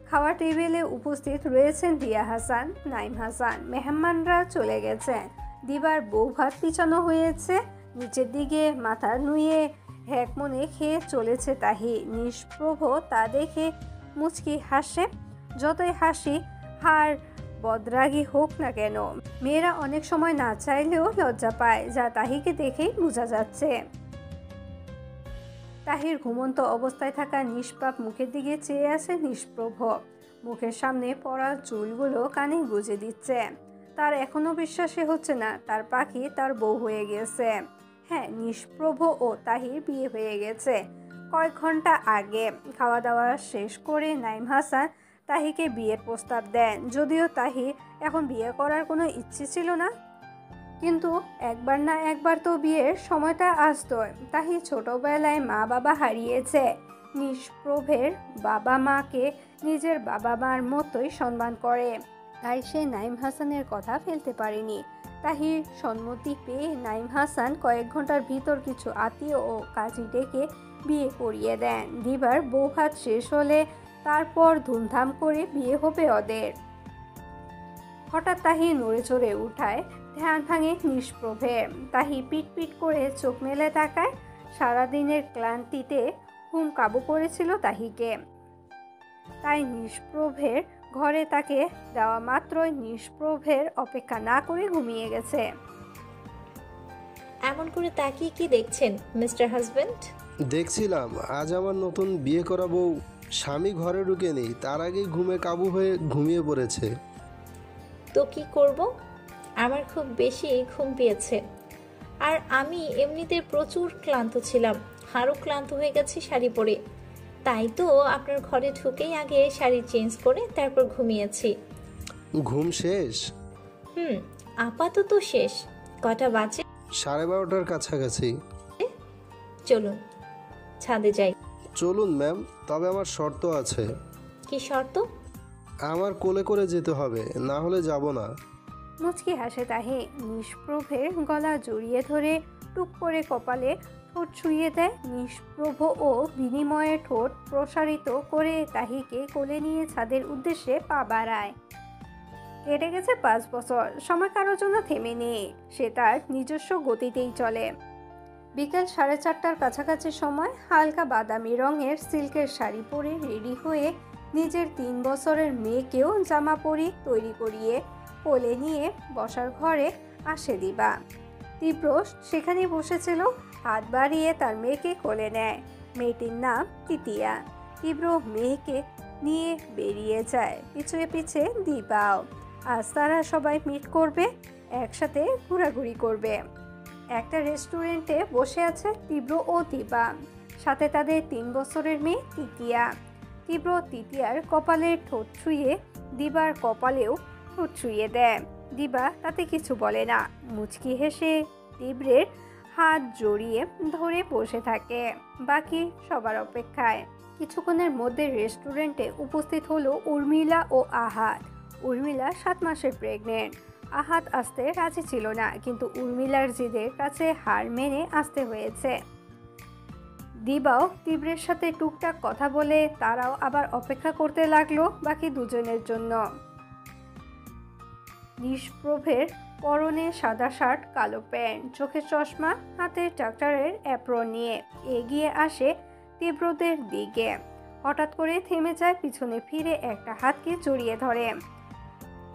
[SPEAKER 3] খাওয়ার টেবিলে উপস্থিত রয়েছেন দিয়া হাসান, নাইম হাসান। মেহমানরা চলে গেছে। দিবার বউ ভাত পিছানো হয়েছে। নিচের দিকে মাথা নুয়ে এক মনে খেয়ে চলেছে তাহি। নিষ্প্রভ তা দেখে মুচকি হাসে। যতই হাসি হার বদরাগী হোক না কেন, মেয়েরা অনেক সময় না চাইলেও লজ্জা পায়, যা তাহিকে দেখেই বোঝা যাচ্ছে। তাহির ঘুমন্ত অবস্থায় থাকা নিষ্পাপ মুখের দিকে চেয়ে আছে নিষ্প্রভ। মুখের সামনে পড়া চুলগুলো কানে গুজে দিচ্ছে। তার এখনো বিশ্বাসই হচ্ছে না তার পাখি তার বউ হয়ে গেছে। হ্যাঁ, নিষ্প্রভ ও তাহির বিয়ে হয়ে গেছে কয়েক ঘন্টা আগে। খাওয়া দাওয়া শেষ করে নাইম হাসান তাহিকে বিয়ের প্রস্তাব দেন। যদিও তাহির এখন বিয়ে করার কোনো ইচ্ছে ছিল না, কিন্তু একবার না একবার তো বিয়ের সময়টা আসতোই। তাহি ছোটবেলায় মা বাবা হারিয়েছে। নিষ্প্রভের বাবা মাকে নিজের বাবা মার মতোই সম্মান করে, তাই সে নাইম হাসানের কথা ফেলতে পারেনি। তাহির সম্মতি পেয়ে নাইম হাসান কয়েক ঘন্টার ভিতর কিছু আত্মীয় ও কাজী ডেকে বিয়ে করিয়ে দেন। দিবার বৌভাত শেষ হলে তারপর ধুমধাম করে বিয়ে হবে ওদের। হঠাৎ তাহি নড়ে চড়ে উঠায়। ধ্যান ভাঙে নিষ্প্রভের। তাহি পিট পিট করে চোখ মেলে তাকায়। সারাদিনের ক্লান্তিতে ঘুম কাবু করেছিল তাহিকে, তাই নিষ্প্রভের ঘরে তাকে দেওয়া মাত্রই নিষ্প্রভের অপেক্ষা না করে ঘুমিয়ে গেছে।
[SPEAKER 7] এমন করে তাকিয়ে কি দেখছেন মিস্টার হাজবেন্ড?
[SPEAKER 8] দেখছিলাম আজ আমার নতুন বিয়ে করা বউ স্বামী ঘরে ঢুকে নেই, তার আগেই ঘুমে কাবু হয়ে ঘুমিয়ে পড়েছে।
[SPEAKER 7] তো কি করব? আমার খুব বেশি ঘুম পেয়েছে, আর আমি এমনিতে প্রচুর ক্লান্ত ছিলাম, আরও ক্লান্ত হয়ে গেছে শাড়ি পরে। তাই তো আপনার ঘরে ঢুকেই আগে শাড়ি চেঞ্জ করে তারপর ঘুমিয়েছি।
[SPEAKER 8] ঘুম শেষ?
[SPEAKER 7] আপাতত শেষ। কটা বাজে?
[SPEAKER 8] 12:30টার কাছাকাছি।
[SPEAKER 7] চলুন ছাদে যাই।
[SPEAKER 8] চলুন ম্যাম, তবে আমার শর্ত আছে।
[SPEAKER 7] কি শর্ত?
[SPEAKER 8] আমার কোলে করে যেতে হবে, না হলে যাব না।
[SPEAKER 3] মুচকি হাসে তাহি নিষ্প্রভের গলা জড়িয়ে ধরে টুক করে কপালে ঠোঁট ছুঁয়ে দেয়। নিষ্প্রভ ও বিনিময়ে ঠোঁট প্রসারিত করে তাহিকে কোলে নিয়ে ছাদের উদ্দেশ্যে পা বাড়ায়। কেটে গেছে 5 বছর, সময় কারোর জন্য থেমে নেই, সে তার নিজস্ব গতিতেই চলে। বিকাল 4:30টার কাছাকাছি সময় হালকা বাদামি রঙের সিল্কের শাড়ি পরে রেডি হয়ে নিজের 3 বছরের মেয়েকেও জামা পরি তৈরি করিয়ে কোলে নিয়ে বসার ঘরে আসে দিবা। তীব্র সেখানে বসেছিল, হাত বাড়িয়ে তার মেয়েকে কোলে নেয়। মেয়েটির নাম তিতিয়া। তীব্র মেয়েকে নিয়ে বেরিয়ে যায়, পিছনে পিছে দিবাও। আজ তারা সবাই মিট করবে, একসাথে ঘোরাঘুরি করবে। একটা রেস্টুরেন্টে বসে আছে তীব্র ও দিবা, সাথে তাদের 3 বছরের মেয়ে তিতিয়া। তীব্র তিতিয়ার কপালে ঠোঁট ছুঁয়ে দিবার কপালেও ঠোঁট ছুঁয়ে দেয়। দিবা তাতে কিছু বলে না, মুচকি হেসে তীব্রের হাত জড়িয়ে ধরে বসে থাকে বাকি সবার অপেক্ষায়। কিছুক্ষণের মধ্যে রেস্টুরেন্টে উপস্থিত হলো উর্মিলা ও আহাত। উর্মিলা 7 মাসের প্রেগনেন্ট। আহাত আসতে রাজি ছিল না, কিন্তু উর্মিলার জিদের কাছে হার মেনে আসতে হয়েছে। দিবাও তীব্রের সাথে টুকটাক কথা বলে তারাও আবার অপেক্ষা করতে লাগলো বাকি দুজনের জন্য। নিষ্প্রভের পরনে সাদা শার্ট, কালো প্যান্ট, চোখে চশমা, হাতে ডাক্তারের অ্যাপ্রন নিয়ে এগিয়ে আসে তীব্রদের দিকে। হঠাৎ করে থেমে যায়, পিছনে ফিরে একটা হাতকে জড়িয়ে ধরে।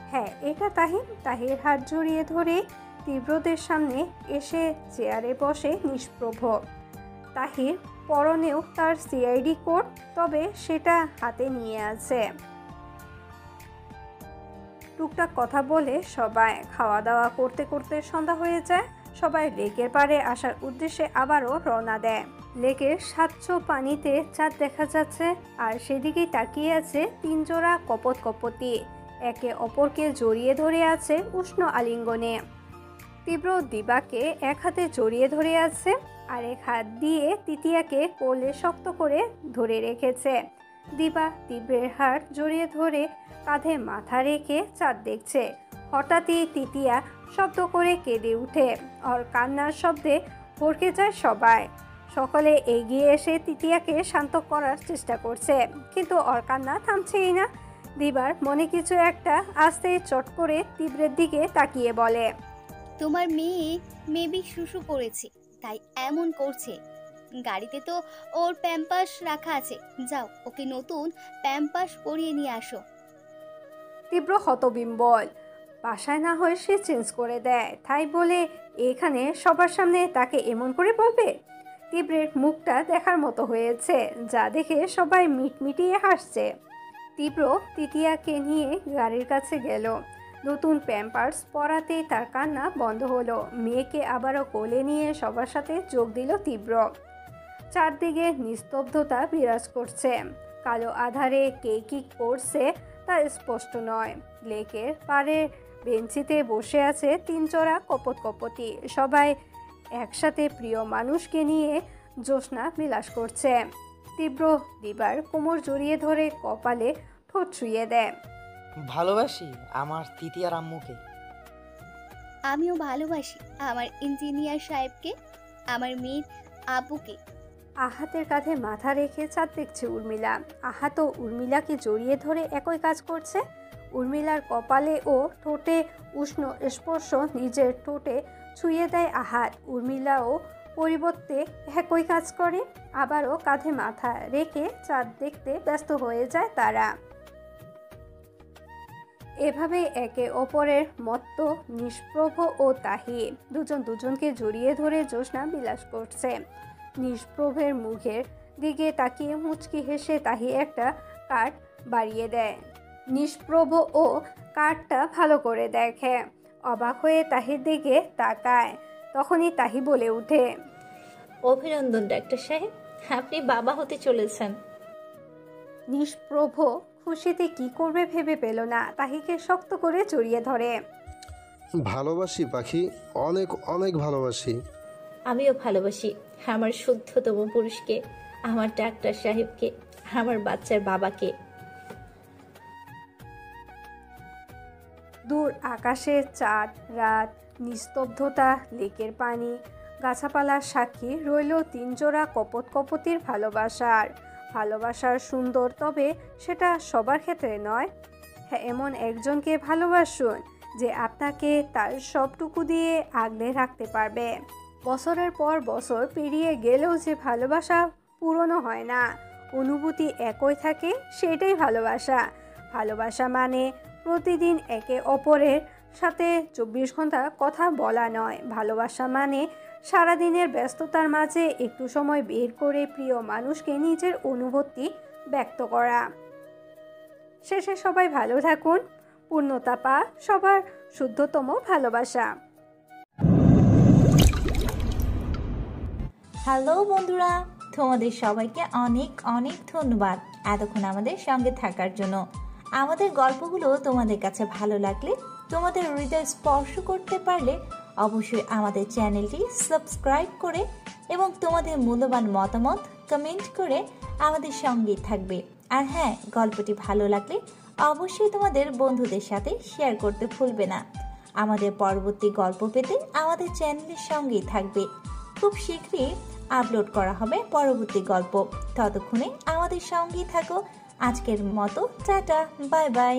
[SPEAKER 3] হ্যাঁ, এটা তাহির। তাহির হাত জড়িয়ে ধরে তীব্রদের সামনে এসে চেয়ারে বসে নিষ্প্রভ। তাহির পরনেও তার সিআইডি কোড, তবে সেটা হাতে নিয়ে আছে। টুকটাক কথা বলে সবাই খাওয়া দাওয়া করতে করতে সন্ধ্যা হয়ে যায়। সবাই লেকের পাড়ে আসার উদ্দেশ্যে আবারও রওনা দেয়। লেকের স্বচ্ছ পানিতে চাঁদ দেখা যাচ্ছে, আর সেদিকেই তাকিয়ে আছে 3 জোড়া কপত কপতি, একে অপরকে জড়িয়ে ধরে আছে উষ্ণ আলিঙ্গনে। তীব্র দিবাকে এক হাতে জড়িয়ে ধরে আছে, আরেক হাত দিয়ে তিতিয়াকে কোলে শক্ত করে ধরে রেখেছে। দিবা তীব্রের হাত জড়িয়ে ধরে কাঁধে মাথা রেখে চাঁদ দেখছে। হঠাৎই তিতিয়া শব্দ করে কেঁদে উঠে, ওর কান্নার শব্দে ভরকে যায় সবাই। সকলে এগিয়ে এসে তিতিয়াকে শান্ত করার চেষ্টা করছে, কিন্তু ওর কান্না থামছেই না। দিবার মনে কিছু একটা আস্তে চট করে তীব্রের দিকে তাকিয়ে বলে,
[SPEAKER 5] তোমার মেয়ে মেবি শুশু করেছে, তাই এমন করছে। গাড়িতে তো ওর প্যাম্পাস রাখা আছে, যাও ওকে নতুন প্যাম্পাস পরিয়ে নিয়ে আসো।
[SPEAKER 3] তীব্র হতবিম্বল, বাসায় না হয়ে সে চেঞ্জ করে দেয়, তাই বলে এখানে সবার সামনে তাকে এমন করে বলবে? তীব্রের মুখটা দেখার মতো হয়েছে, যা দেখে সবাই মিটমিটিয়ে হাসছে। তীব্র তিতিয়াকে নিয়ে গাড়ির কাছে গেল। নতুন প্যাম্পার্স পরাতেই তার কান্না বন্ধ হলো। মেয়েকে আবারও কোলে নিয়ে সবার সাথে যোগ দিল তীব্র। চারদিকে নিস্তব্ধতা বিরাজ করছে, কালো আধারে কে কি করছে তা স্পষ্ট নয়। লেকের পাড়ে বেঞ্চিতে বসে আছে 3 জোড়া কপত কপতি, সবাই একসাথে প্রিয় মানুষকে নিয়ে জ্যোৎস্না বিলাস করছে। তীব্র দিবার কোমর জড়িয়ে ধরে কপালে ঠোঁট ছুঁয়ে দেয়।
[SPEAKER 6] ভালোবাসি আমার তিতিয়ার আম্মুকে।
[SPEAKER 5] আমিও ভালোবাসি আমার ইঞ্জিনিয়ার সাহেবকে, আমার মেয়ের আব্বুকে।
[SPEAKER 3] আহাতের কাঁধে মাথা রেখে চাঁদ দেখছে উর্মিলা। আহাতও উর্মিলাকে জড়িয়ে ধরে একই কাজ করছে। উর্মিলার কপালে ও ঠোঁটে উষ্ণ স্পর্শ নিজের ঠোঁটে ছুঁয়ে দেয় আহাত। উর্মিলাও পরিবর্তে একই কাজ করে, আবারও কাঁধে মাথা রেখে চাঁদ দেখতে ব্যস্ত হয়ে যায় তারা। এভাবে একে অপরের মত্ত নিষ্প্রভ ও তাহি দুজন দুজনকে জড়িয়ে ধরে জ্যোৎস্না বিলাস করছে। নিষ্প্রভের মুখের দিকে তাকিয়ে মুচকি হেসে তাহি একটা কার্ড বাড়িয়ে দেয়। নিষ্প্রভ ও কার্ডটা ভালো করে দেখে, অবাক হয়ে তাহির দিকে তাকায়। তখনই তাহি বলে ওঠে,
[SPEAKER 7] অভিনন্দন ডাক্তার সাহেব, আপনি বাবা হতে চলেছেন।
[SPEAKER 3] নিষ্প্রভ খুশিতে কি করবে ভেবে পেল না, তাহিকে শক্ত করে জড়িয়ে ধরে।
[SPEAKER 8] ভালোবাসি পাখি, অনেক অনেক ভালোবাসি।
[SPEAKER 7] আমিও ভালোবাসি আমার শুদ্ধতম পুরুষকে, আমার ডাক্তার সাহেবকে, আমার বাচ্চার বাবাকে।
[SPEAKER 3] দূর আকাশে চাঁদ, রাত, নিস্তব্ধতা, লেকের পানি, গাছাপালার সাক্ষী রইল তিন জোড়া কপত কপতির ভালোবাসার সুন্দর, তবে সেটা সবার ক্ষেত্রে নয়। হ্যাঁ, এমন একজনকে ভালোবাসুন যে আপনাকে তার সবটুকু দিয়ে আগলে রাখতে পারবে। বছরের পর বছর পেরিয়ে গেলেও যে ভালোবাসা পুরনো হয় না, অনুভূতি একই থাকে, সেটাই ভালোবাসা মানে প্রতিদিন একে অপরের সাথে 24 ঘন্টা কথা বলা নয়। ভালোবাসা মানে সারাদিনের ব্যস্ততার মাঝে একটু সময় বের করে প্রিয় মানুষকে নিজের অনুভূতি ব্যক্ত করা। শেষে সবাই ভালো থাকুন, পূর্ণতা পা সবার শুদ্ধতম ভালোবাসা।
[SPEAKER 7] হ্যালো বন্ধুরা, তোমাদের সবাইকে অনেক অনেক ধন্যবাদ এতক্ষণ আমাদের সঙ্গে থাকার জন্য। আমাদের গল্পগুলো তোমাদের কাছে ভালো লাগলে, তোমাদের হৃদয় স্পর্শ করতে পারলে অবশ্যই আমাদের চ্যানেলটি সাবস্ক্রাইব করে এবং তোমাদের মূল্যবান মতামত কমেন্ট করে আমাদের সঙ্গেই থাকবে। আর হ্যাঁ, গল্পটি ভালো লাগলে অবশ্যই তোমাদের বন্ধুদের সাথে শেয়ার করতে ভুলবে না। আমাদের পরবর্তী গল্প পেতে আমাদের চ্যানেলের সঙ্গেই থাকবে। খুব শীঘ্রই আপলোড করা হবে পরবর্তী গল্প। ততক্ষণে আমাদের সঙ্গেই থাকো। আজকের মতো টাটা, বাই বাই।